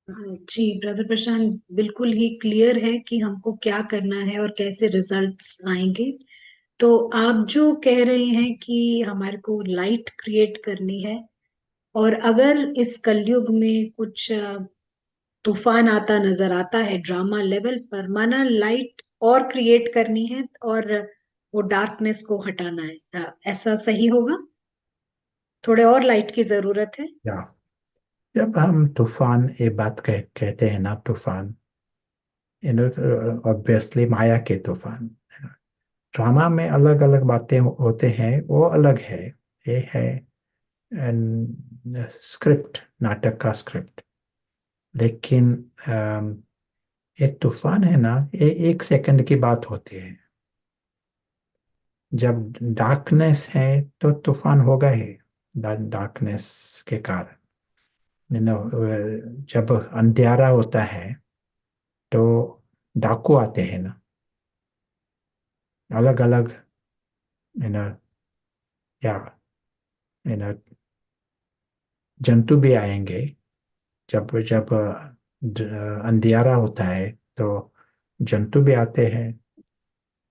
जी ब्रदर प्रशांत, बिल्कुल ही क्लियर है कि हमको क्या करना है और कैसे रिजल्ट्स आएंगे। तो आप जो कह रहे हैं कि हमारे को लाइट क्रिएट करनी है, और अगर इस कलयुग में कुछ तूफान आता नजर आता है ड्रामा लेवल पर, माना लाइट और क्रिएट करनी है और वो डार्कनेस को हटाना है, ऐसा सही होगा? थोड़े और लाइट की जरूरत है। या जब हम तूफान, ये बात कहते हैं ना, तूफान, ऑब्वियसली माया के तूफान। ड्रामा में अलग अलग बातें होते हैं, वो अलग है। ये है स्क्रिप्ट, नाटक का स्क्रिप्ट। लेकिन ये तूफान है ना, ये 1 सेकंड की बात होती है। जब डार्कनेस है तो तूफान होगा ही, डार्कनेस के कारण। जब अंधेरा होता है तो डाकू आते हैं ना, अलग अलग, यू नो या यू नो जंतु भी आएंगे। जब जब अंधियारा होता है तो जंतु भी आते हैं,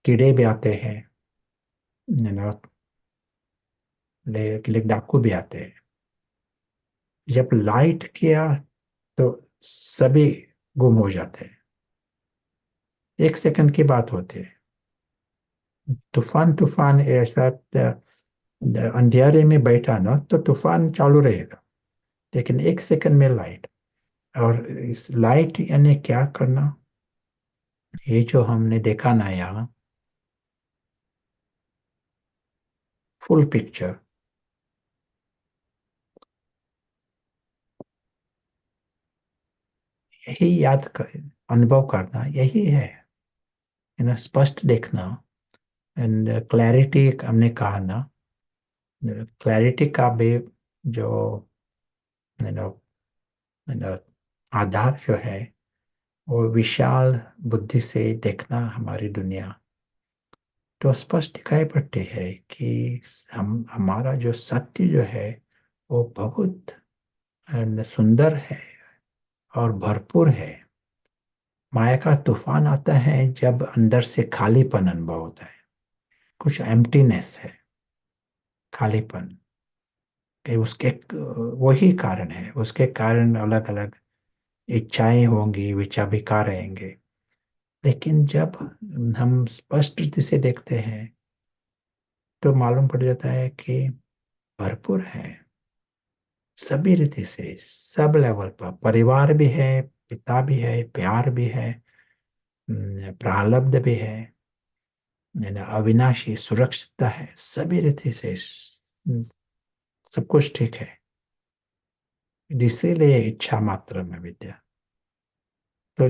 कीड़े भी आते हैं, यू नो ले डाकू भी आते हैं। जब लाइट किया तो सभी गुम हो जाते हैं। 1 सेकंड की बात होती है। तूफान तूफान ऐसा, अंधियारे में बैठा ना तो तूफान चालू रहेगा, लेकिन 1 सेकंड में लाइट। और इस लाइट यानी क्या करना, ये जो हमने देखा ना यहाँ, फुल पिक्चर, यही अनुभव करना, यही है। स्पष्ट देखना। एंड क्लैरिटी हमने कहा ना, क्लैरिटी का भी जो यू नो आधार जो है, वो विशाल बुद्धि से देखना हमारी दुनिया। तो स्पष्ट दिखाई पड़ती है कि हमारा जो सत्य जो है वो बहुत सुंदर है और भरपूर है। माया का तूफान आता है जब अंदर से खालीपन अनुभव होता है, कुछ एम्प्टीनेस है, खालीपन कि उसके वही कारण है। उसके कारण अलग अलग इच्छाएं होंगी, विचार विकार रहेंगे। लेकिन जब हम स्पष्ट रीति से देखते हैं तो मालूम पड़ जाता है कि भरपूर है, सभी रीति से, सब लेवल पर। परिवार भी है, पिता भी है, प्यार भी है, प्रारब्ध भी है, अविनाशी सुरक्षितता है, सभी रीति से सब कुछ ठीक है। इसीलिए इच्छा मात्र में विद्या। तो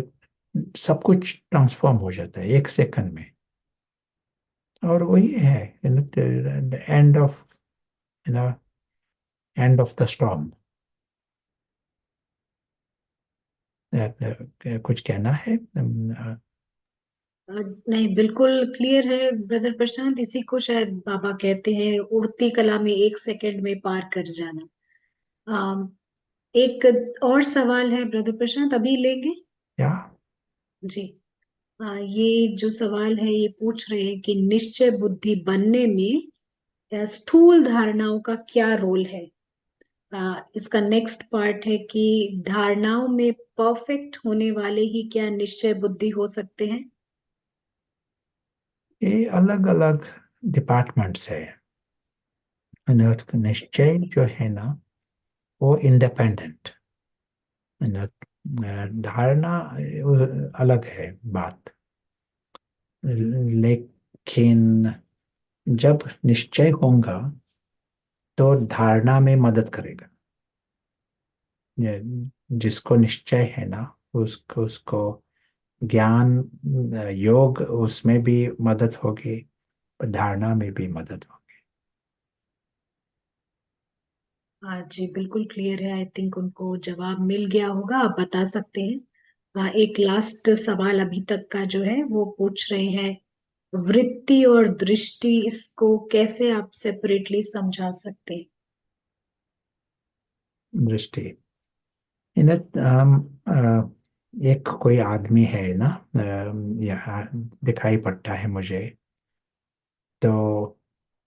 सब कुछ ट्रांसफॉर्म हो जाता है 1 सेकंड में। और वही है end of you know end of the storm. कुछ कहना है? नहीं, बिल्कुल क्लियर है ब्रदर प्रशांत। इसी को शायद बाबा कहते हैं उड़ती कला में 1 सेकंड में पार कर जाना। अम, एक और सवाल है ब्रदर प्रशांत, अभी लेंगे? या जी। ये जो सवाल है ये पूछ रहे हैं कि निश्चय बुद्धि बनने में स्थूल धारणाओं का क्या रोल है। इसका नेक्स्ट पार्ट है कि धारणाओं में परफेक्ट होने वाले ही क्या निश्चय बुद्धि हो सकते हैं? ये अलग अलग डिपार्टमेंट्स है। निश्चय जो है ना, वो इंडिपेंडेंट, धारणा अलग है बात। लेकिन जब निश्चय होगा तो धारणा में मदद करेगा। ये जिसको निश्चय है ना, उसको उसको ज्ञान, योग, उसमें भी मदद होगी, धारणा में भी मदद होगी। हाँ जी, बिल्कुल क्लियर है। आई थिंक उनको जवाब मिल गया होगा, आप बता सकते हैं। एक लास्ट सवाल अभी तक का जो है वो पूछ रहे हैं, वृत्ति और दृष्टि, इसको कैसे आप सेपरेटली समझा सकते हैं? दृष्टि, इन्हें हम एक कोई आदमी है ना, यहाँ दिखाई पड़ता है मुझे। तो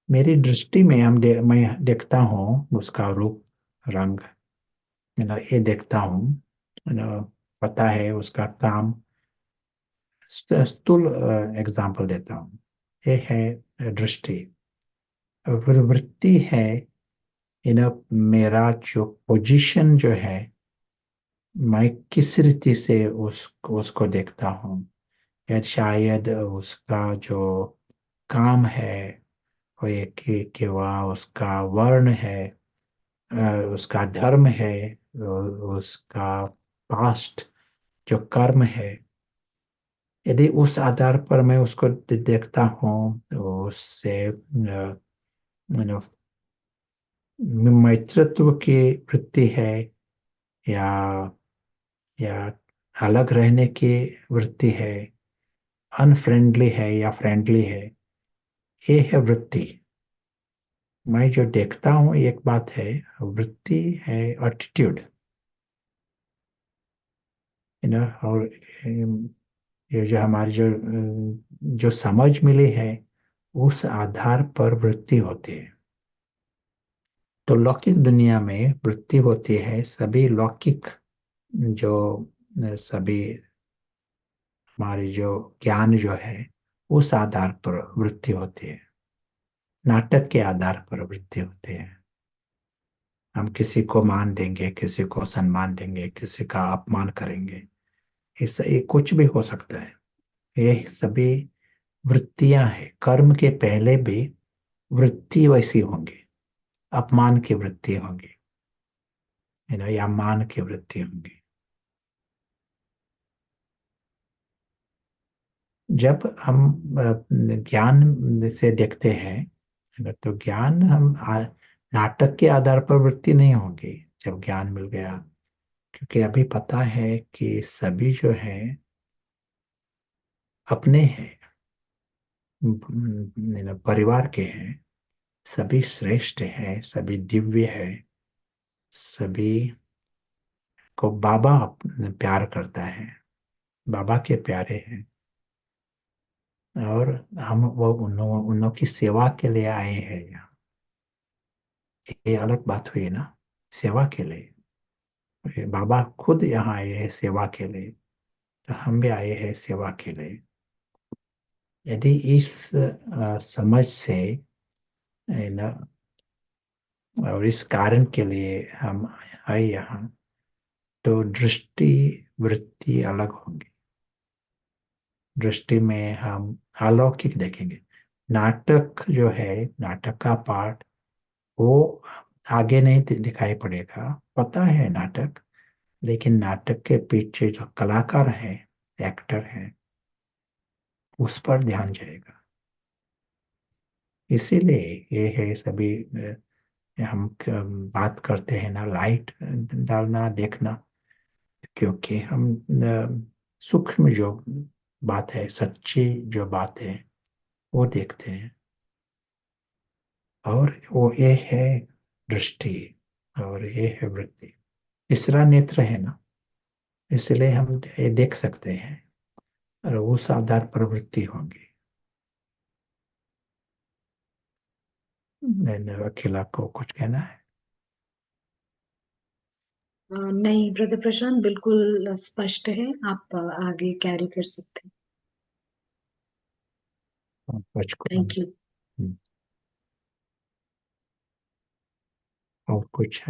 मेरी दृष्टि में मैं देखता हूँ उसका रूप, रंग, ये देखता हूँ, पता है उसका काम। स्थूल एग्जाम्पल देता हूँ। ये है दृष्टि। फिर वृत्ति है, मेरा जो पोजीशन जो है, मैं किस रीति से उसको देखता हूँ, या शायद उसका जो काम है, वो कि वह उसका वर्ण है, उसका धर्म है, उसका पास्ट जो कर्म है, यदि उस आधार पर मैं उसको देखता हूँ, तो उससे मैत्रत्व की वृत्ति है, या या अलग रहने की वृत्ति है, अनफ्रेंडली है या फ्रेंडली है, ये है वृत्ति। मैं जो देखता हूँ एक बात है, वृत्ति है एटीट्यूड, और ये जो हमारी जो समझ मिली है, उस आधार पर वृत्ति होती है। तो लौकिक दुनिया में वृत्ति होती है, सभी लौकिक जो सभी हमारी जो ज्ञान जो है, उस आधार पर वृत्ति होती है, नाटक के आधार पर वृत्ति होती है। हम किसी को मान देंगे, किसी को सम्मान देंगे, किसी का अपमान करेंगे, ये कुछ भी हो सकता है। ये सभी वृत्तियां हैं। कर्म के पहले भी वृत्ति वैसी होंगी, अपमान की वृत्ति होंगी, या मान की वृत्ति होंगी। जब हम ज्ञान से देखते हैं, तो ज्ञान नाटक के आधार पर वृत्ति नहीं होगी जब ज्ञान मिल गया, क्योंकि अभी पता है कि सभी जो है अपने हैं, परिवार के हैं, सभी श्रेष्ठ है, सभी दिव्य है, सभी को बाबा प्यार करता है, बाबा के प्यारे हैं, और हम वो उन्हों की सेवा के लिए आए हैं यहाँ। ये अलग बात हुई ना, सेवा के लिए। ये बाबा खुद यहाँ आए हैं सेवा के लिए, तो हम भी आए हैं सेवा के लिए। यदि इस समझ से न, और इस कारण के लिए हम आए यहाँ, तो दृष्टि वृत्ति अलग होंगी। दृष्टि में हम अलौकिक देखेंगे। नाटक जो है, नाटक का पार्ट, वो आगे नहीं दिखाई पड़ेगा, पता है नाटक, लेकिन नाटक के पीछे जो कलाकार है, एक्टर है, उस पर ध्यान जाएगा। इसीलिए ये है सभी हम बात करते हैं ना, लाइट डालना, देखना, क्योंकि हम सूक्ष्म जो बात है, सच्ची जो बात है, वो देखते हैं। और वो ये है दृष्टि, और ये है वृत्ति। तीसरा नेत्र है ना, इसलिए हम ये देख सकते हैं, और उस आधार पर वृत्ति होंगी। अकेला को कुछ कहना है? नहीं ब्रदर प्रशांत, बिल्कुल स्पष्ट है। आप आगे कैरी कर सकते हैं। कुछ को थैंक यू। और कुछ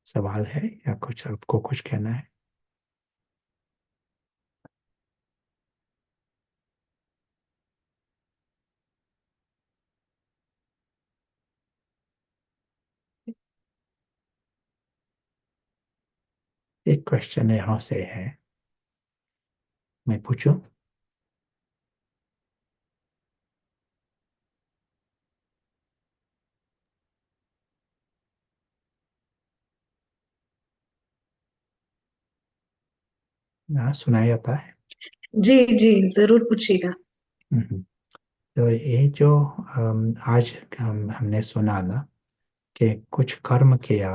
सवाल है, या कुछ आपको कुछ कहना है? एक क्वेश्चन यहाँ से है, मैं पूछूं? हाँ, सुनाई आता है। जी जी, जरूर पूछिएगा। हम्म। तो ये जो आज हमने सुना ना, कि कुछ कर्म किया,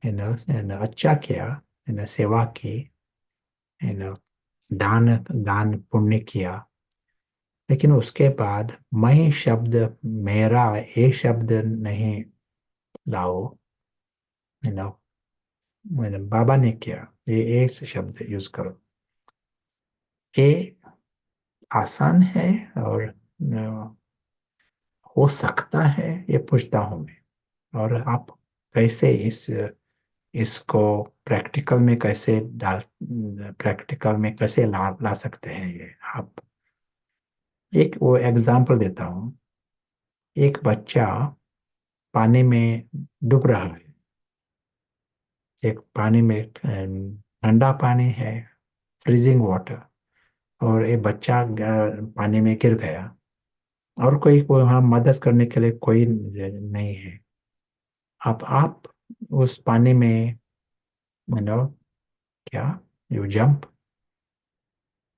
है ना, अच्छा किया, है ना, सेवा की, है ना, दान दान पुण्य किया, लेकिन उसके बाद मैं शब्द, मेरा ये शब्द नहीं लाओ, है ना, बाबा ने किया, ये शब्द यूज करो। ये आसान है, और हो सकता है, ये पूछता हूँ मैं। और आप कैसे इसको प्रैक्टिकल में कैसे ला ला सकते हैं, ये आप। एक वो एग्जाम्पल देता हूँ। एक बच्चा पानी में डूब रहा है। एक पानी में ठंडा पानी है, फ्रीजिंग वाटर, और ये बच्चा पानी में गिर गया, और कोई वहाँ मदद करने के लिए कोई नहीं है। आप उस पानी में, यू नो क्या, यू जंप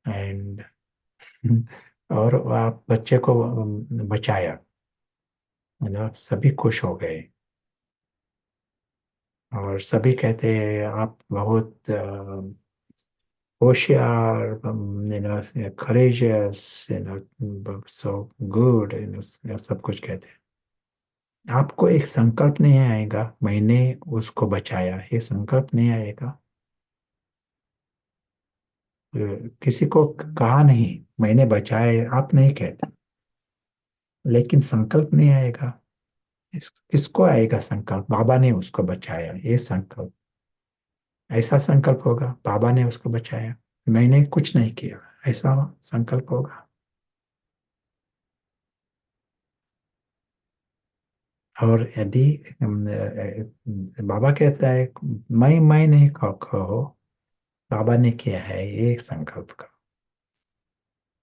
एंड और आप बच्चे को बचाया, सभी खुश हो गए, और सभी कहते हैं आप बहुत होशियार, courageous, so good, सब कुछ कहते हैं। आपको एक संकल्प नहीं आएगा, मैंने उसको बचाया, ये संकल्प नहीं आएगा। किसी को कहा नहीं मैंने बचाया, आप नहीं कहते, लेकिन संकल्प नहीं आएगा। किसको आएगा संकल्प? बाबा ने उसको बचाया, ये संकल्प। ऐसा संकल्प होगा, बाबा ने उसको बचाया, मैंने कुछ नहीं किया, ऐसा संकल्प होगा। और यदि बाबा कहता है मैं नहीं कहो, बाबा ने किया है, ये संकल्प का,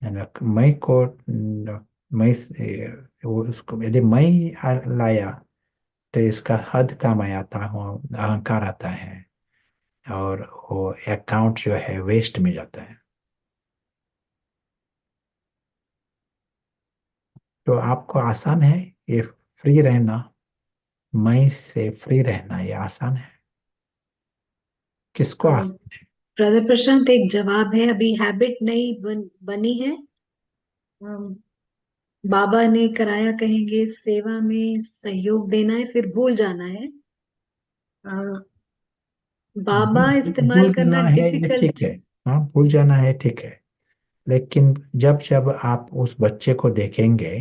है ना। मैं को वो उसको यदि मैं लाया, तो इसका हद का मैं आता हूँ, अहंकार आता है, और वो अकाउंट जो है वेस्ट में जाता है। तो आपको आसान है ये फ्री रहना, मैं से फ्री रहना, ये आसान है। किसको आसान है? ब्रदर प्रशांत, एक जवाब है, अभी हैबिट नहीं बनी है। अम, बाबा ने कराया, कहेंगे सेवा में सहयोग देना है, फिर भूल जाना है। अ, बाबा इस्तेमाल भूल करना जाना है ये ठीक डिफिकल्ट। है। हाँ, भूल जाना है ठीक है। लेकिन जब जब आप उस बच्चे को देखेंगे,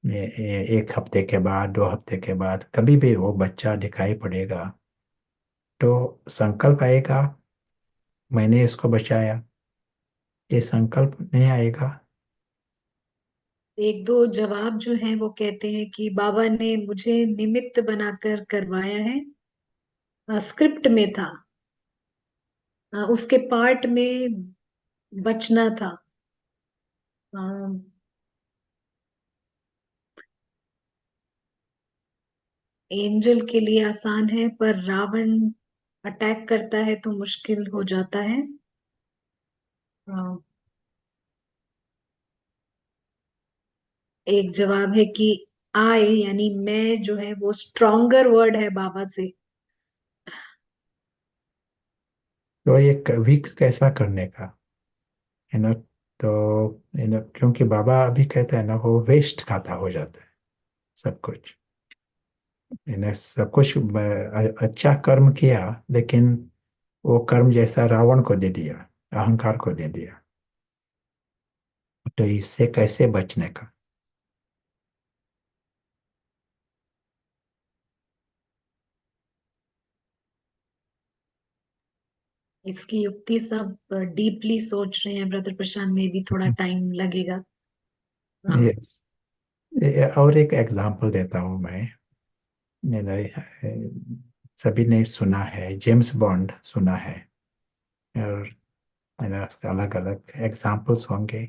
1 हफ्ते के बाद, 2 हफ्ते के बाद, कभी भी वो बच्चा दिखाई पड़ेगा, तो संकल्प आएगा मैंने इसको बचाया, ये संकल्प नहीं आएगा। एक दो जवाब जो है वो कहते हैं कि बाबा ने मुझे निमित्त बनाकर करवाया है। स्क्रिप्ट में था, उसके पार्ट में बचना था। एंजल के लिए आसान है, पर रावण अटैक करता है तो मुश्किल हो जाता है। अ, एक जवाब है कि आई यानी मैं जो है वो स्ट्रॉन्गर वर्ड है बाबा से। तो ये वीक कैसा करने का, है ना। तो क्योंकि बाबा अभी कहता है ना, वो वेस्ट खाता हो जाता है सब कुछ, सब कुछ अच्छा कर्म किया, लेकिन वो कर्म जैसा रावण को दे दिया, अहंकार को दे दिया। तो इससे कैसे बचने का? इसकी युक्ति सब डीपली सोच रहे हैं ब्रदर प्रशांत, में भी थोड़ा टाइम लगेगा। हाँ। यस। और एक एग्जांपल देता हूँ मैं। you know, सभी ने सुना है, जेम्स बॉन्ड सुना है, और अलग अलग एग्जांपल्स होंगे,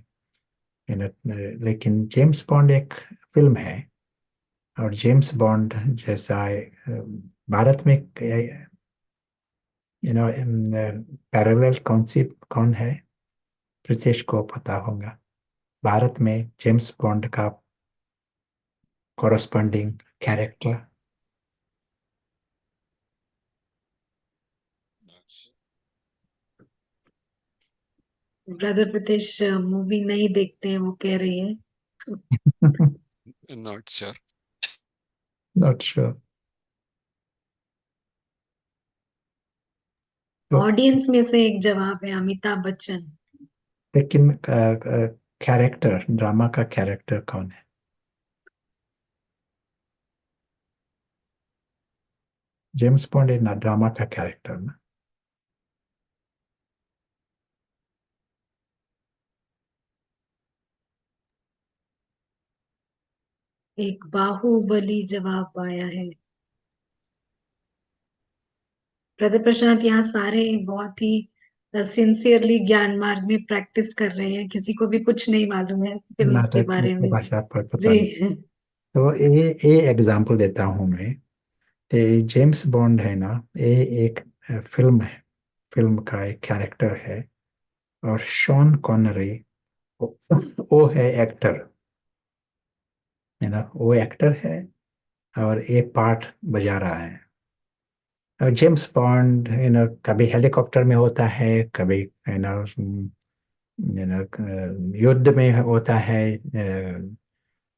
लेकिन जेम्स बॉन्ड एक फिल्म है। और जेम्स बॉन्ड जैसा भारत में, पैरेलल कॉन्सेप्ट कौन है? प्रीतेश को पता होगा। भारत में जेम्स बॉन्ड का corresponding character. Brother Pritesh movie नहीं देखते हैं, वो कह रही है। Not sure. Not sure. तो ऑडियंस में से एक जवाब है अमिताभ बच्चन। लेकिन कैरेक्टर, ड्रामा का कैरेक्टर कौन है? जेम्स बॉन्ड एक ड्रामा का कैरेक्टर ना। एक बाहुबली जवाब आया है। ब्रदर प्रशांत यहाँ सारे बहुत ही सिंसियरली ज्ञान मार्ग में प्रैक्टिस कर रहे हैं, किसी को भी कुछ नहीं मालूम है फिल्म्स के नाटक बारे में। भाषा पर पता जी। नहीं। तो ये एग्जाम्पल देता हूँ मैं। तो ये जेम्स बॉन्ड है ना, ये एक फिल्म है, फिल्म का एक कैरेक्टर है। और शॉन कॉनरी वो, वो है एक्टर, है ना, वो एक्टर है। और ये पार्ट बजा रहा है। और जेम्स बॉन्ड कभी हेलीकॉप्टर में होता है, कभी युद्ध में होता है,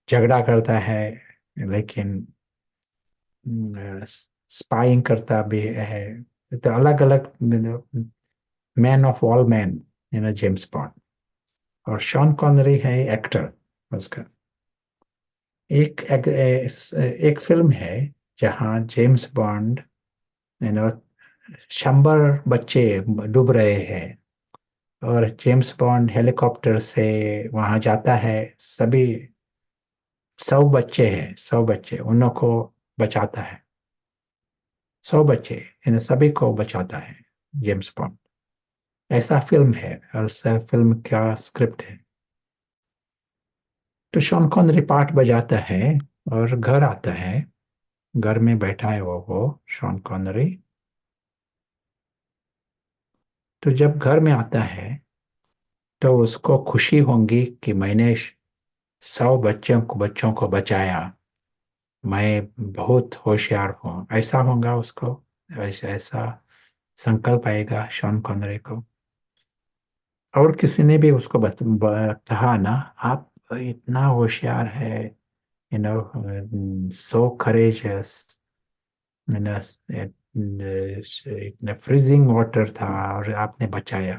झगड़ा करता है, लेकिन स्पाइंग करता भी है। तो अलग अलग man of all man, James bond. और शॉन कॉनरी है एक्टर उसका। एक फिल्म है जहाँ जेम्स बॉन्ड, यू नो 100 बच्चे डूब रहे हैं, और जेम्स बॉन्ड हेलीकॉप्टर से वहां जाता है। सभी 100 बच्चे हैं, 100 बच्चे उन को बचाता है। 100 बच्चे इन सभी को बचाता है जेम्स बॉन्ड। ऐसा फिल्म है, ऐसा फिल्म का स्क्रिप्ट है। तो शॉन कॉनरी पार्ट बजाता है और घर आता है। घर में बैठा है वो शॉन कॉनरी। तो जब घर में आता है तो उसको खुशी होगी कि मैंने 100 बच्चों को बचाया, मैं बहुत होशियार हूँ, ऐसा होगा उसको। ऐसा ऐसा संकल्प आएगा शॉन कॉनरी को। और किसी ने भी उसको कहा ना, आप इतना होशियार है, सो करेजियस, इतना फ्रीजिंग वाटर था और आपने बचाया।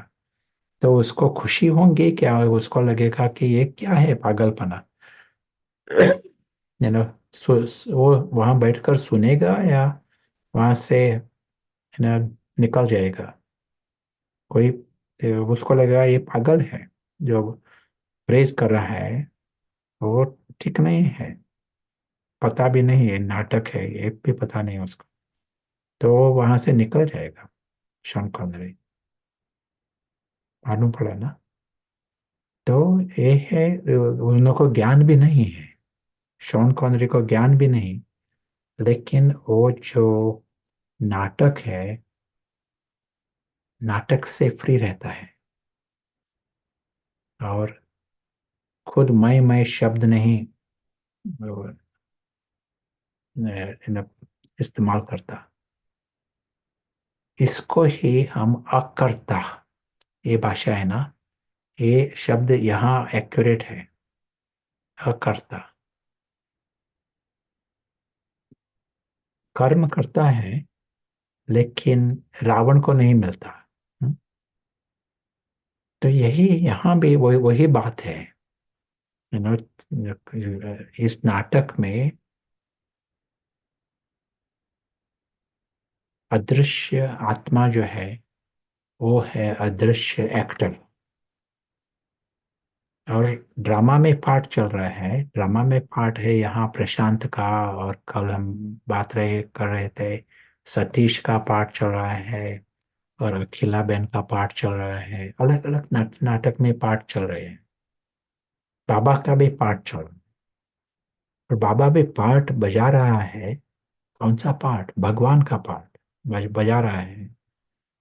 तो उसको खुशी होंगी क्या, उसको लगेगा कि ये क्या है पागलपना, यू नो वो वहां बैठकर सुनेगा या वहां से निकल जाएगा कोई। तो उसको लगेगा ये पागल है, जो प्रेज कर रहा है वो ठीक नहीं है, पता भी नहीं है नाटक है, ये भी पता नहीं उसको। तो वो वहां से निकल जाएगा शॉन कॉनरी। मालूम पड़ा ना। तो ये है, उन लोगों को ज्ञान भी नहीं है, शॉन कॉनरी को ज्ञान भी नहीं, लेकिन वो जो नाटक है, नाटक से फ्री रहता है। और खुद मैं शब्द नहीं इस्तेमाल करता। इसको ही हम अकर्ता, ये भाषा है ना, ये शब्द यहाँ एक्यूरेट है, अकर्ता। कर्म करता है लेकिन रावण को नहीं मिलता। हम्म? तो यही यहाँ भी वही वही बात है। यू नो इस नाटक में अदृश्य आत्मा जो है वो है अदृश्य एक्टर। और ड्रामा में पार्ट चल रहा है, ड्रामा में पार्ट है यहाँ प्रशांत का। और कल हम कर रहे थे, सतीश का पार्ट चल रहा है, और अखिला बेन का पार्ट चल रहा है। अलग अलग नाटक में पार्ट चल रहे हैं। बाबा का भी पार्ट चल रहा है, और बाबा भी पार्ट बजा रहा है। कौन सा पार्ट? भगवान का पार्ट बजा रहा है,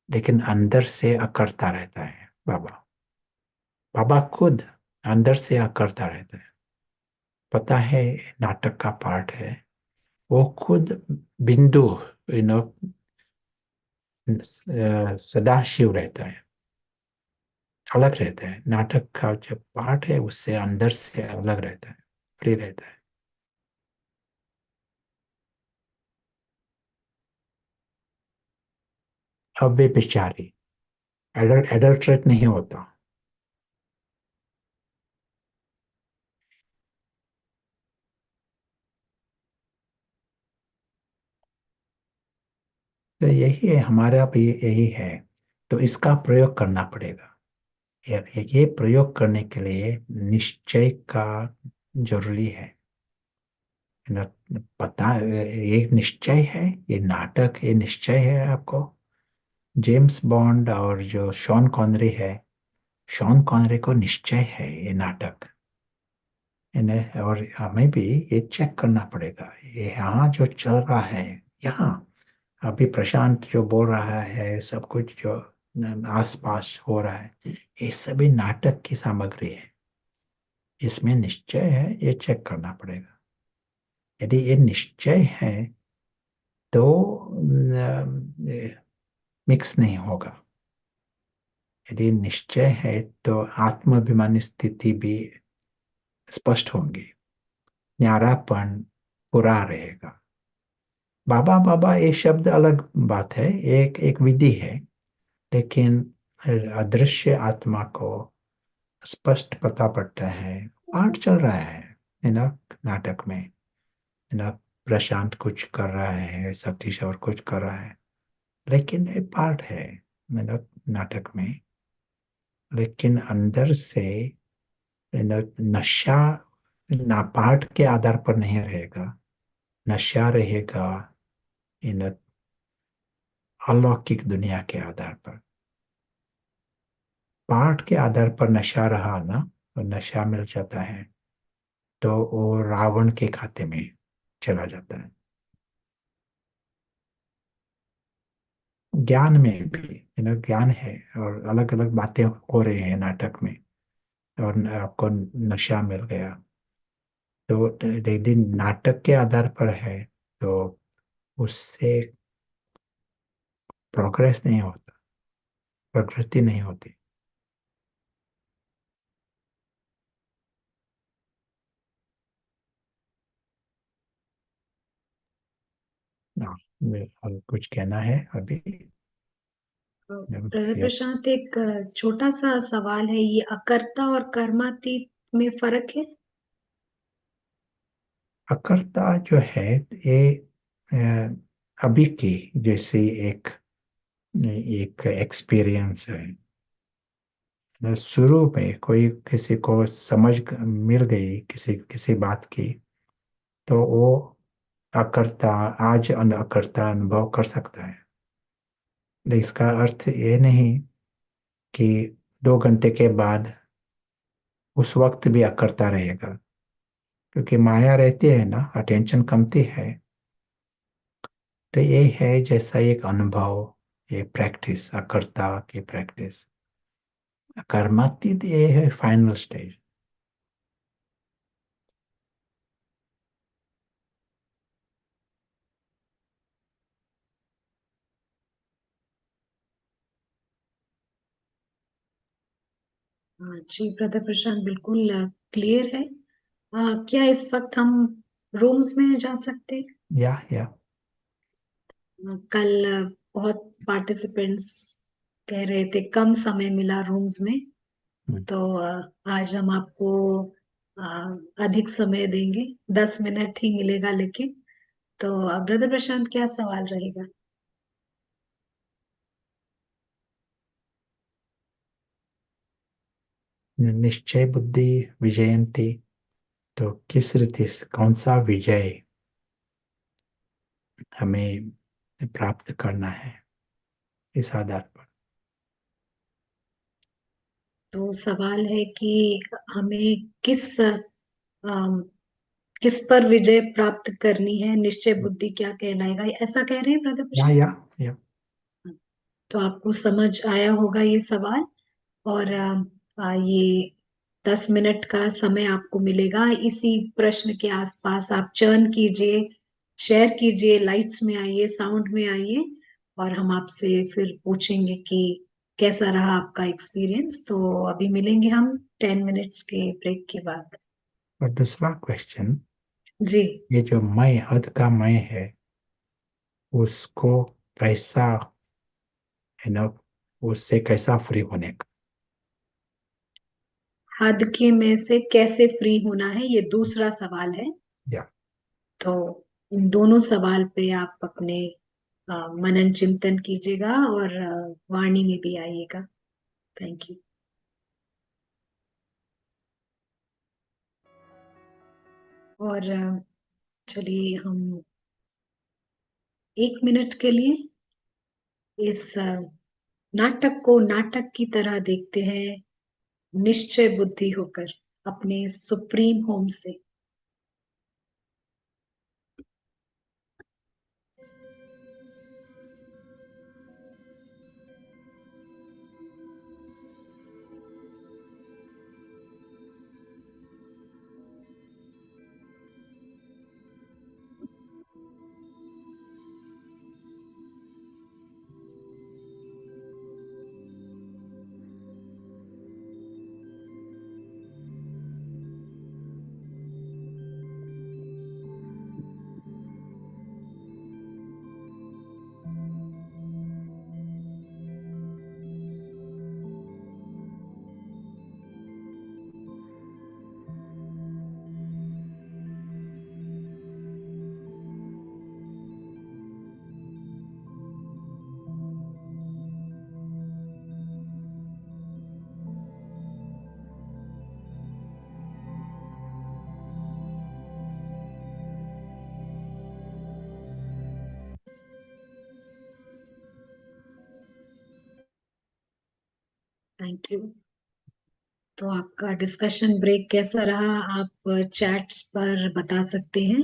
लेकिन अंदर से अकड़ता रहता है बाबा। बाबा खुद अंदर से अकड़ता रहता है। पता है नाटक का पार्ट है, वो खुद बिंदु, यू नो सदाशिव रहता है, अलग रहता है। नाटक का जो पार्ट है उससे अंदर से अलग रहता है, फ्री रहता है। अब वे बेचारी एडल्ट्रेट नहीं होता। तो यही है हमारे आप, यही है। तो इसका प्रयोग करना पड़ेगा। ये प्रयोग करने के लिए निश्चय का जरूरी है ना। पता, ये निश्चय है, ये नाटक, ये निश्चय है आपको। जेम्स बॉन्ड और जो शॉन कॉनरी है, शॉन कॉनरी को निश्चय है ये नाटक। इन्हें और हमें भी ये चेक करना पड़ेगा, ये यहाँ जो चल रहा है, यहाँ अभी प्रशांत जो बोल रहा है, सब कुछ जो आसपास हो रहा है, ये सभी नाटक की सामग्री है। इसमें निश्चय है, ये चेक करना पड़ेगा। यदि ये निश्चय है तो मिक्स नहीं होगा। यदि निश्चय है तो आत्माभिमानी स्थिति भी स्पष्ट होंगी, न्यारापन पूरा रहेगा। बाबा बाबा ये शब्द अलग बात है, एक एक विधि है, लेकिन अदृश्य आत्मा को स्पष्ट पता पड़ता है। पाठ चल रहा है ना, नाटक में, है ना। प्रशांत कुछ कर रहा है, सतीश और कुछ कर रहा है, लेकिन ये पार्ट है ना, नाटक में। लेकिन अंदर से नशा ना पाठ के आधार पर नहीं रहेगा, नशा रहेगा इन अलौकिक दुनिया के आधार पर। पाठ के आधार पर नशा रहा ना, तो नशा मिल जाता है, तो वो रावण के खाते में चला जाता है। ज्ञान में भी ज्ञान है, और अलग अलग बातें हो रही हैं नाटक में, और आपको नशा मिल गया, तो यदि नाटक के आधार पर है तो उससे प्रोग्रेस नहीं होता, प्रगति नहीं होती। हाँ, और कुछ कहना है अभी? यस। प्रशांत, एक छोटा सा सवाल है, ये अकर्ता और कर्मातीत में फर्क है? अकर्ता जो है, ये अभी की जैसी एक एक एक्सपीरियंस है। शुरू में कोई किसी को समझ मिल गई किसी किसी बात की, तो वो अकर्ता आज अकर्ता अनुभव कर सकता है। लेकिन इसका अर्थ ये नहीं कि 2 घंटे के बाद उस वक्त भी अकर्ता रहेगा, क्योंकि माया रहती है ना, अटेंशन कमती है। तो ये है जैसा एक अनुभव, ये प्रैक्टिस, अकर्ता की प्रैक्टिस। कर्मातीत ये है फाइनल स्टेज। जी ब्रदर प्रशांत, बिल्कुल क्लियर है। क्या इस वक्त हम रूम्स में जा सकते हैं? या कल बहुत पार्टिसिपेंट्स कह रहे थे कम समय मिला रूम्स में, तो आज हम आपको अ, अधिक समय देंगे, 10 मिनट ही मिलेगा लेकिन। तो ब्रदर प्रशांत, क्या सवाल रहेगा? निश्चय बुद्धि विजयंती, तो किस रीति से कौन सा विजय हमें प्राप्त करना है, इस आधार पर। तो सवाल है कि हमें किस पर विजय प्राप्त करनी है, निश्चय बुद्धि क्या कहलाएगा, ऐसा कह रहे हैं ब्रदर या प्रशांत? या या तो आपको समझ आया होगा ये सवाल। और ये 10 मिनट का समय आपको मिलेगा, इसी प्रश्न के आसपास आप चर्न कीजिए, शेयर कीजिए, लाइट्स में आइए, साउंड में आइए, और हम आपसे फिर पूछेंगे कि कैसा रहा आपका एक्सपीरियंस। तो अभी मिलेंगे हम 10 मिनट्स के ब्रेक के बाद। और दूसरा क्वेश्चन, जी। ये जो मैं, हद का मैं है, उसको कैसा, है ना, उससे कैसा फ्री होने का। हद के में से कैसे फ्री होना है, ये दूसरा सवाल है। या तो इन दोनों सवाल पे आप अपने मनन चिंतन कीजिएगा और वाणी में भी आइएगा। Thank you. और चलिए हम 1 मिनट के लिए इस नाटक को नाटक की तरह देखते हैं, निश्चय बुद्धि होकर अपने सुप्रीम होम से। Thank you. तो आपका डिस्कशन ब्रेक कैसा रहा, आप चैट्स पर बता सकते हैं।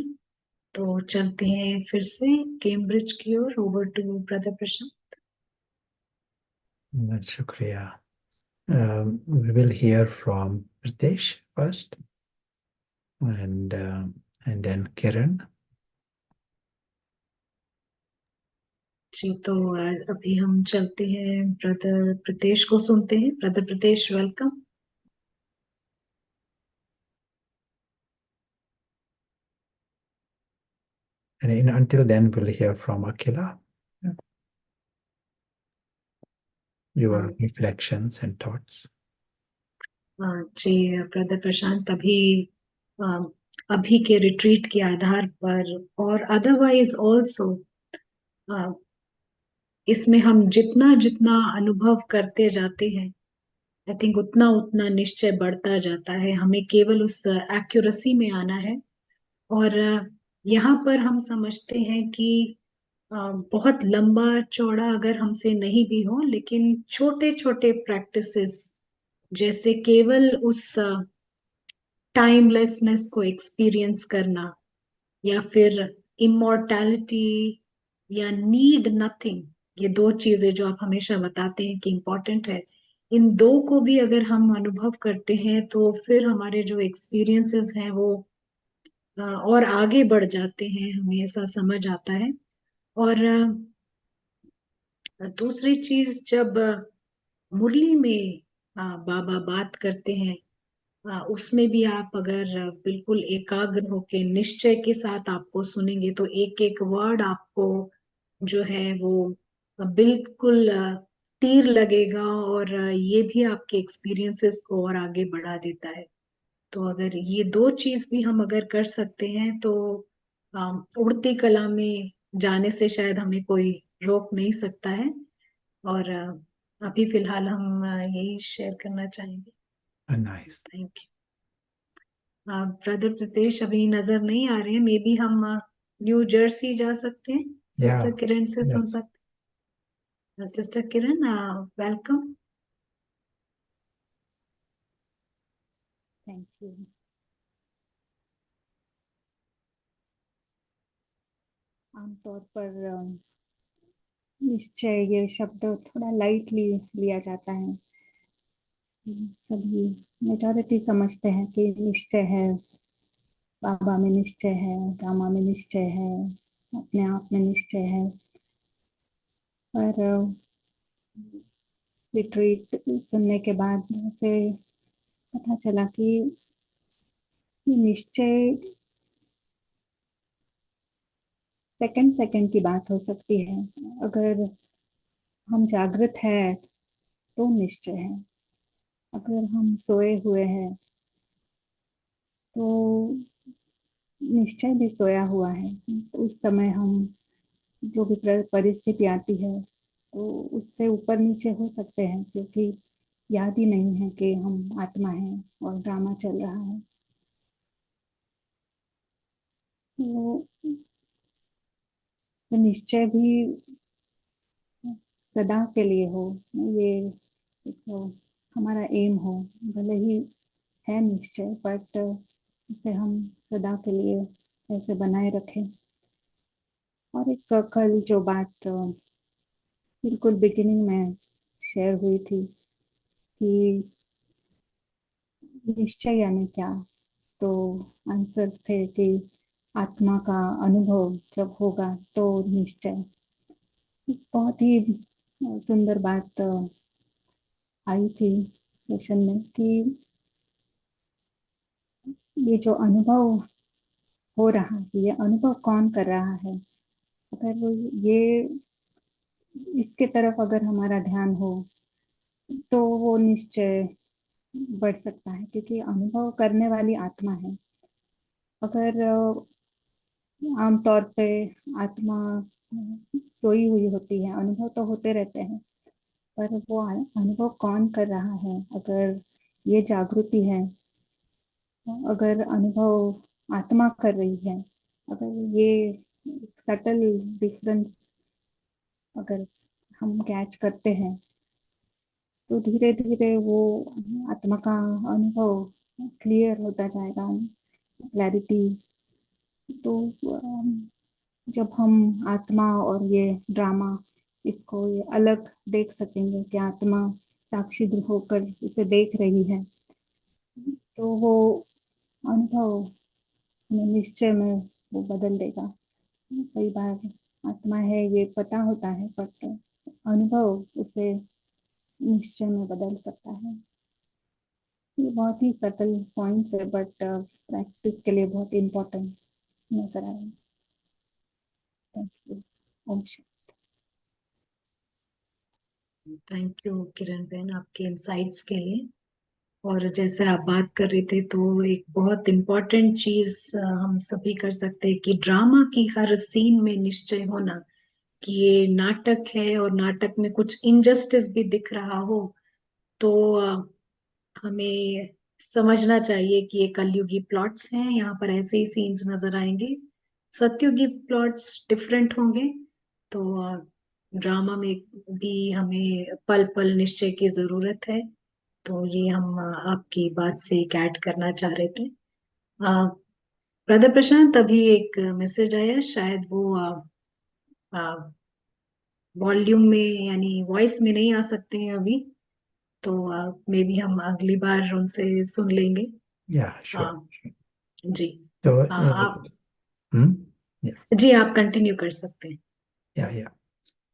तो चलते हैं फिर से कैम्ब्रिज की ओर। ओवर टू ब्रदर प्रशांत। शुक्रिया। We will hear from Pritesh first, and then Kiran. जी, तो अभी हम चलते हैं, ब्रदर प्रीतेश को सुनते हैं। Brother Pritesh, welcome. And until then, we'll hear from Akila. Your reflections and thoughts. जी ब्रदर प्रशांत, अभी के रिट्रीट के आधार पर और अदरवाइज ऑल्सो इसमें हम जितना जितना अनुभव करते जाते हैं, आई थिंक उतना उतना निश्चय बढ़ता जाता है। हमें केवल उस एक्यूरेसी में आना है। और यहाँ पर हम समझते हैं कि बहुत लंबा चौड़ा अगर हमसे नहीं भी हो, लेकिन छोटे छोटे प्रैक्टिसेस, जैसे केवल उस टाइमलेसनेस को एक्सपीरियंस करना, या फिर इमोर्टैलिटी, या नीड नथिंग, ये दो चीजें जो आप हमेशा बताते हैं कि इम्पोर्टेंट है, इन दो को भी अगर हम अनुभव करते हैं तो फिर हमारे जो एक्सपीरियंसेस हैं वो और आगे बढ़ जाते हैं, हमें ऐसा समझ आता है। और दूसरी चीज, जब मुरली में बाबा बात करते हैं, उसमें भी आप अगर बिल्कुल एकाग्र होके निश्चय के साथ आपको सुनेंगे तो एक एक वर्ड आपको जो है वो बिल्कुल तीर लगेगा, और ये भी आपके एक्सपीरियंसेस को और आगे बढ़ा देता है। तो अगर ये दो चीज भी हम अगर कर सकते हैं तो उड़ती कला में जाने से शायद हमें कोई रोक नहीं सकता है। और अभी फिलहाल हम यही शेयर करना चाहेंगे। Nice. Thank you. Brother Pritesh अभी नजर नहीं आ रहे हैं, मे बी हम न्यू जर्सी जा सकते हैं, सिस्टर Yeah. किरण से Yeah. सुन सकते हैं। Sister Kiran, welcome. Thank you. आमतौर पर निश्चय ये शब्द थोड़ा लाइटली लिया जाता है। सभी मेजॉरिटी समझते हैं कि निश्चय है, बाबा में निश्चय है, रामा में निश्चय है, अपने आप में निश्चय है। पर रिट्रीट सुनने के बाद से पता चला कि निश्चय सेकंड सेकंड की बात हो सकती है। अगर हम जागृत है तो निश्चय है, अगर हम सोए हुए हैं तो निश्चय भी सोया हुआ है। तो उस समय हम जो भी परिस्थिति आती है तो उससे ऊपर नीचे हो सकते हैं, क्योंकि याद ही नहीं है कि हम आत्मा हैं और ड्रामा चल रहा है। तो निश्चय भी सदा के लिए हो, ये एक हमारा एम हो। भले ही है निश्चय, बट उसे हम सदा के लिए ऐसे बनाए रखें। और एक कल जो बात बिल्कुल बिगिनिंग में शेयर हुई थी कि निश्चय यानी क्या, तो आंसर्स थे कि आत्मा का अनुभव जब होगा तो निश्चय। बहुत ही सुंदर बात आई थी सेशन में कि ये जो अनुभव हो रहा है, ये अनुभव कौन कर रहा है। अगर ये इसके तरफ अगर हमारा ध्यान हो तो वो निश्चय बढ़ सकता है, क्योंकि अनुभव करने वाली आत्मा है। अगर आमतौर पे आत्मा सोई हुई होती है, अनुभव तो होते रहते हैं, पर वो अनुभव कौन कर रहा है, अगर ये जागृति है, अगर अनुभव आत्मा कर रही है, अगर ये सटल डिफरेंस अगर हम कैच करते हैं, तो धीरे धीरे वो आत्मा का अनुभव क्लियर होता जाएगा, क्लैरिटी। तो जब हम आत्मा और ये ड्रामा, इसको ये अलग देख सकेंगे कि आत्मा साक्षी होकर इसे देख रही है, तो वो अनुभव हमें निश्चय में वो बदल देगा। कई बार आत्मा है ये पता होता है, बट अनुभव उसे निश्चय में बदल सकता है। ये बहुत ही सटल पॉइंट्स है, बट प्रैक्टिस के लिए बहुत इम्पोर्टेंट नजर आए। Thank you. ओम शांति। थैंक यू किरण बहन, आपके इंसाइट्स के लिए। और जैसे आप बात कर रहे थे, तो एक बहुत इम्पोर्टेंट चीज हम सभी कर सकते हैं कि ड्रामा की हर सीन में निश्चय होना कि ये नाटक है और नाटक में कुछ इनजस्टिस भी दिख रहा हो, तो हमें समझना चाहिए कि ये कलयुगी प्लॉट्स हैं, यहाँ पर ऐसे ही सीन्स नजर आएंगे। सत्युगी प्लॉट्स डिफरेंट होंगे। तो ड्रामा में भी हमें पल पल निश्चय की जरूरत है। तो ये हम आपकी बात से एक ऐड करना चाह रहे थे। ब्रदर प्रशांत, अभी एक मैसेज आया, शायद वो वॉल्यूम में यानी वॉइस में नहीं आ सकते हैं अभी, तो मे बी हम अगली बार उनसे सुन लेंगे। या आ, श्योर। जी। तो आप हम्म जी, आप कंटिन्यू कर सकते हैं। या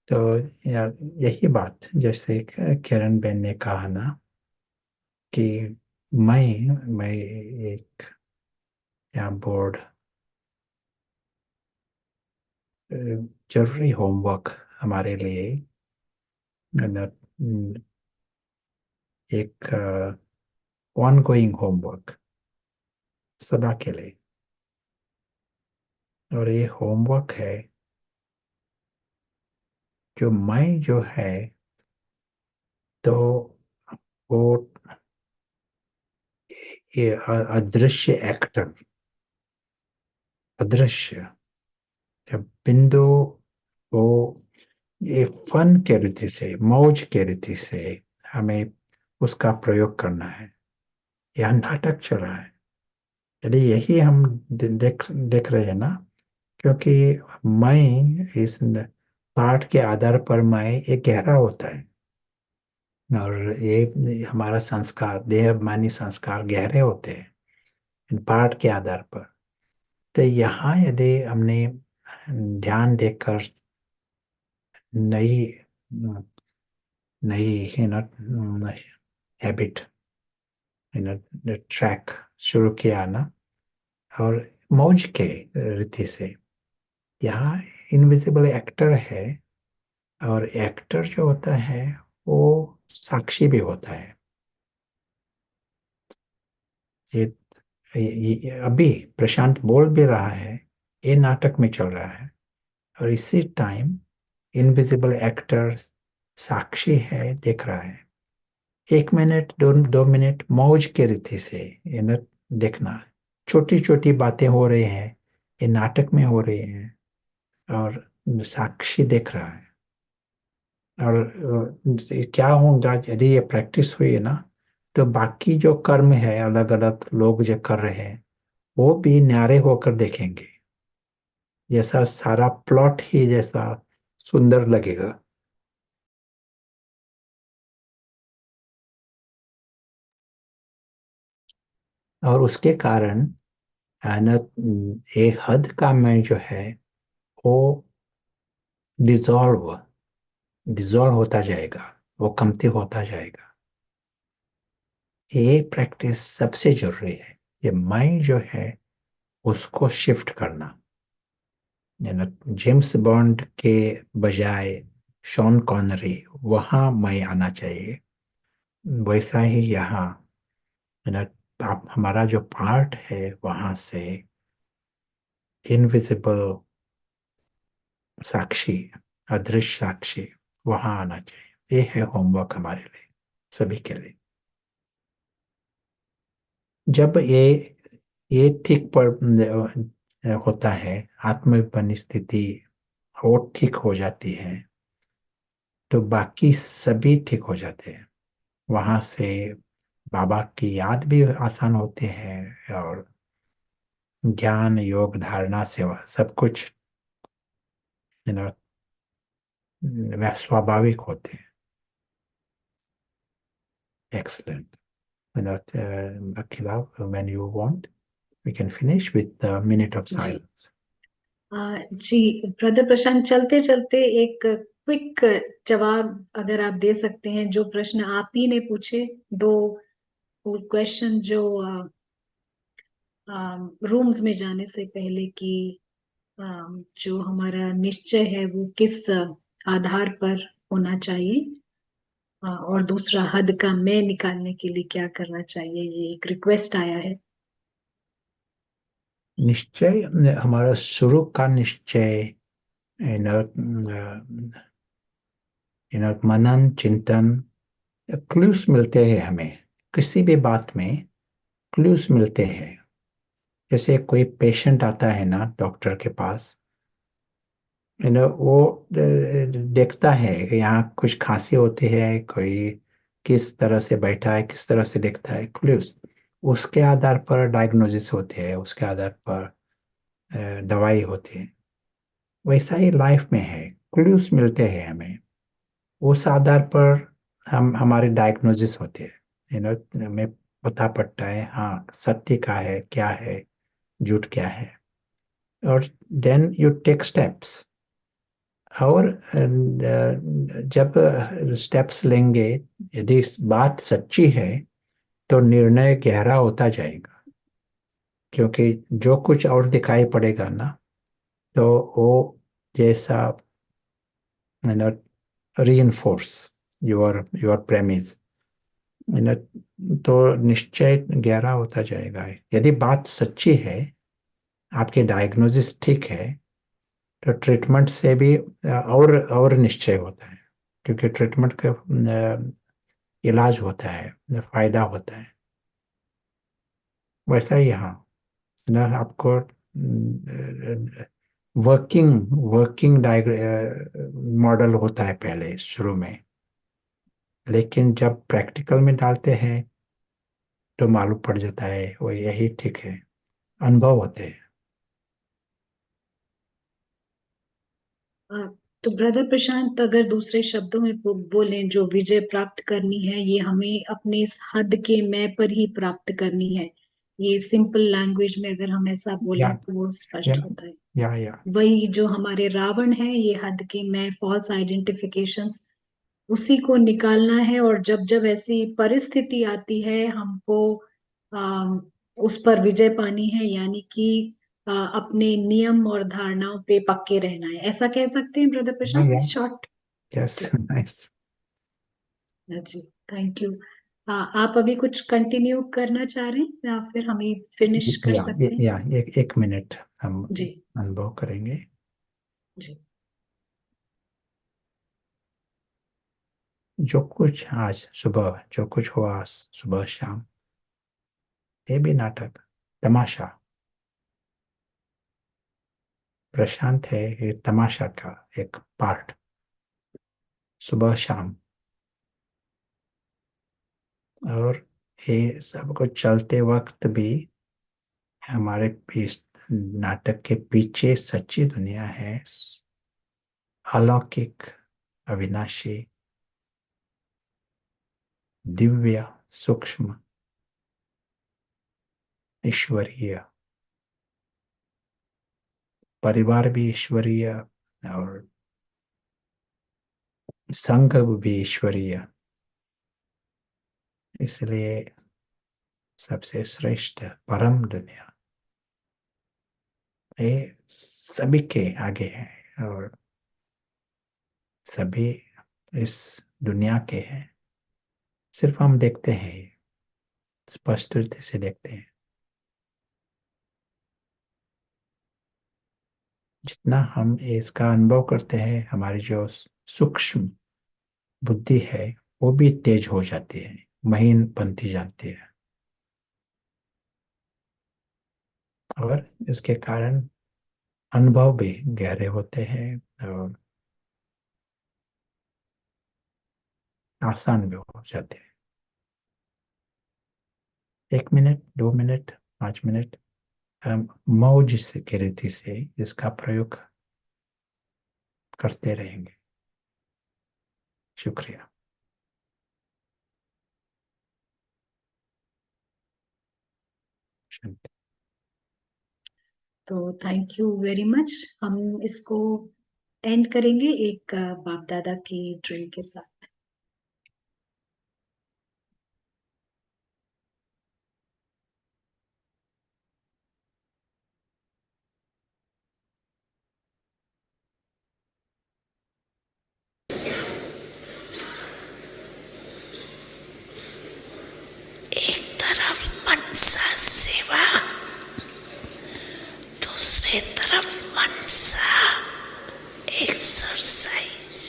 तो यार, यही बात जैसे किरण बेन ने कहा ना कि मैं एक यहाँ बोर्ड जरूरी होमवर्क हमारे लिए न, एक ऑन गोइंग होमवर्क सदा के लिए। और ये होमवर्क है जो मैं जो है, तो वो ये अदृश्य एक्टर, अदृश्य जब बिंदु, वो ये फन के रीति से, मौज के रीति से हमें उसका प्रयोग करना है। यह नाटक चल रहा है, यदि यही हम देख रहे हैं ना, क्योंकि मैं इस पाठ के आधार पर मैं एक गहरा होता है, और ये हमारा संस्कार, देहमानी संस्कार गहरे होते हैं इन पाठ के आधार पर। तो यहाँ यदि हमने ध्यान देकर नई नई हैबिट, ट्रैक शुरू किया ना, और मौज के रीति से, यहाँ इनविजिबल एक्टर है, और एक्टर जो होता है वो साक्षी भी होता है। ये, ये अभी प्रशांत बोल भी रहा है, ये नाटक में चल रहा है, और इसी टाइम इनविजिबल एक्टर साक्षी है, देख रहा है। 1 मिनट 2 मिनट मौज के रीति से देखना, छोटी छोटी बातें हो रही हैं, ये नाटक में हो रही हैं और साक्षी देख रहा है। और क्या होगा यदि ये प्रैक्टिस हुई है ना, तो बाकी जो कर्म है अलग अलग लोग जो कर रहे हैं वो भी न्यारे होकर देखेंगे, जैसा सारा प्लॉट ही जैसा सुंदर लगेगा। और उसके कारण न ये हद का मैं जो है वो डिजॉल्व डिजॉल्व होता जाएगा, वो कमती होता जाएगा। ये प्रैक्टिस सबसे जरूरी है। ये मैं जो है उसको शिफ्ट करना, जेम्स बॉन्ड के बजाय शॉन कॉनरी, वहां मैं आना चाहिए। वैसा ही यहाँ आप हमारा जो पार्ट है वहां से इनविजिबल साक्षी, अदृश्य साक्षी, वहां आना चाहिए। ये है होमवर्क हमारे लिए, सभी के लिए। जब ये ठीक पर होता है, आत्मविपन्न स्थिति वो ठीक हो जाती है, तो बाकी सभी ठीक हो जाते हैं। वहां से बाबा की याद भी आसान होती है और ज्ञान योग धारणा सेवा सब कुछ यू नो स्वाभाविक होते हैं। Excellent. Akhila, when you want, we can finish with a minute of जी silence. जी ब्रदर प्रशांत, चलते चलते एक क्विक जवाब अगर आप दे सकते हैं, जो प्रश्न आप ही ने पूछे, दो क्वेश्चन जो रूम्स में जाने से पहले कि जो हमारा निश्चय है वो किस आधार पर होना चाहिए, और दूसरा हद का मैं निकालने के लिए क्या करना चाहिए, ये एक रिक्वेस्ट आया है। निश्चय, हमारा शुरू का निश्चय मनन चिंतन, क्लूस मिलते हैं हमें, किसी भी बात में क्लूस मिलते हैं। जैसे कोई पेशेंट आता है ना डॉक्टर के पास, वो देखता है कि यहाँ कुछ खांसी होती है, कोई किस तरह से बैठा है, किस तरह से दिखता है, क्लूस। उसके आधार पर डायग्नोसिस होती है, उसके आधार पर दवाई होती है। वैसा ही लाइफ में है, क्लूस मिलते हैं हमें, उस आधार पर हम हमारी डायग्नोसिस होती है। हमें पता पड़ता है हाँ सत्य क्या है, क्या है झूठ क्या है, और देन यू टेक स्टेप्स। और जब स्टेप्स लेंगे, यदि इस बात सच्ची है तो निर्णय गहरा होता जाएगा, क्योंकि जो कुछ और दिखाई पड़ेगा ना, तो वो जैसा reinforce your premise, तो निश्चय गहरा होता जाएगा। यदि बात सच्ची है, आपकी डायग्नोसिस ठीक है, तो ट्रीटमेंट से भी और निश्चय होता है, क्योंकि ट्रीटमेंट का इलाज होता है, फायदा होता है। वैसा ही यहाँ ना, आपको वर्किंग मॉडल होता है पहले शुरू में, लेकिन जब प्रैक्टिकल में डालते हैं तो मालूम पड़ जाता है वो यही ठीक है, अनुभव होते हैं। आ, तो ब्रदर प्रशांत, अगर दूसरे शब्दों में बोलें, जो विजय प्राप्त करनी है ये हमें अपने इस हद के मैं पर ही प्राप्त करनी है। ये सिंपल लैंग्वेज में अगर हम ऐसा या बोलें तो वो या स्पष्ट होता है। या वही जो हमारे रावण है, ये हद के मैं, फॉल्स आइडेंटिफिकेशंस, उसी को निकालना है। और जब जब ऐसी परिस्थिति आती है हमको आ, उस पर विजय पानी है, यानी कि अपने नियम और धारणाओं पे पक्के रहना है, ऐसा कह सकते हैं ब्रदर प्रशांत, या शॉर्ट। यस, जी नाइस। जी, थैंक यू। आप अभी कुछ कंटिन्यू करना चाह रहे हैं या फिर हम ही फिनिश कर सकते हैं? एक मिनट हम जी अनुभव करेंगे। जी। जो कुछ आज सुबह, जो कुछ हुआ सुबह शाम, ये भी नाटक, तमाशा। प्रशांत है ये तमाशा का एक पार्ट, सुबह शाम। और ये सब कुछ चलते वक्त भी हमारे इस नाटक के पीछे सच्ची दुनिया है, अलौकिक, अविनाशी, दिव्य, सूक्ष्म, ईश्वरीय। परिवार भी ईश्वरीय और संघ भी ईश्वरीय। इसलिए सबसे श्रेष्ठ परम दुनिया ये सभी के आगे है और सभी इस दुनिया के हैं। सिर्फ हम देखते हैं, स्पष्ट रूप से देखते हैं। जितना हम इसका अनुभव करते हैं, हमारी जो सूक्ष्म बुद्धि है वो भी तेज हो जाती है, महीन बनती जाती है। और इसके कारण अनुभव भी गहरे होते हैं और आसान भी हो जाते हैं। 1 मिनट, 2 मिनट, 5 मिनट हम मौज से की रीति से इसका प्रयोग करते रहेंगे। शुक्रिया। शांति। तो थैंक यू वेरी मच। हम इसको एंड करेंगे एक बाप दादा की ड्रिल के साथ। एक तरफ मनसा सेवा, दूसरे तरफ मनसा एक्सरसाइज।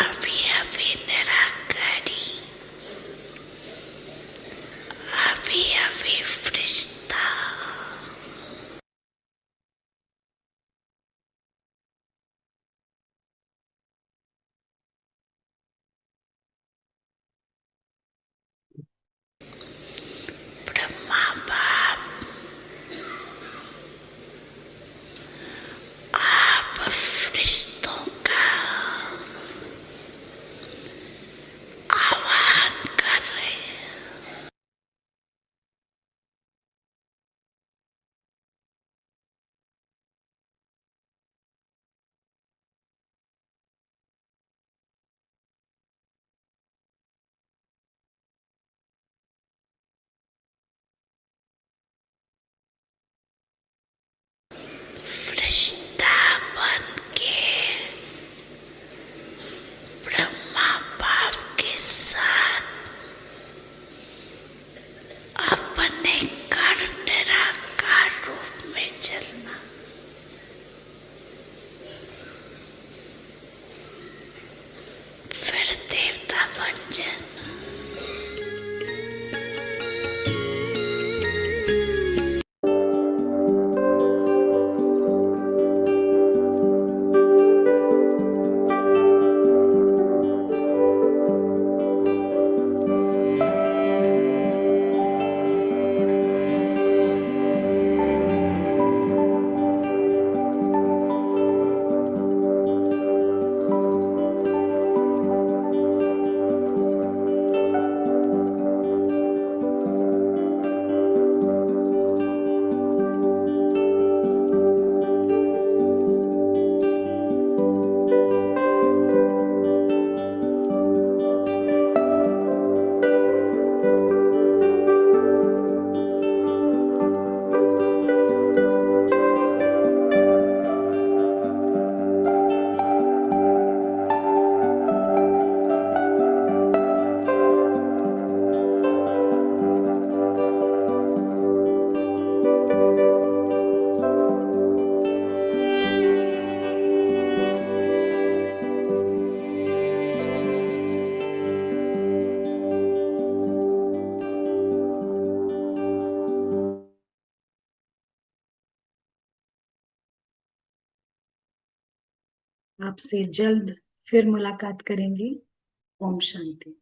अभी अभी निराकारी, अभी अभी फरिश्ता। ब्रह्मा बाप, आप फरिश्तों का आह्वान कर रहे हैं। फरिश्ता बन के ब्रह्मा बाप के साथ अपने कर निराकार रूप में चलना। फिर देवता बन जाना। आपसे जल्द फिर मुलाकात करेंगे। ओम शांति।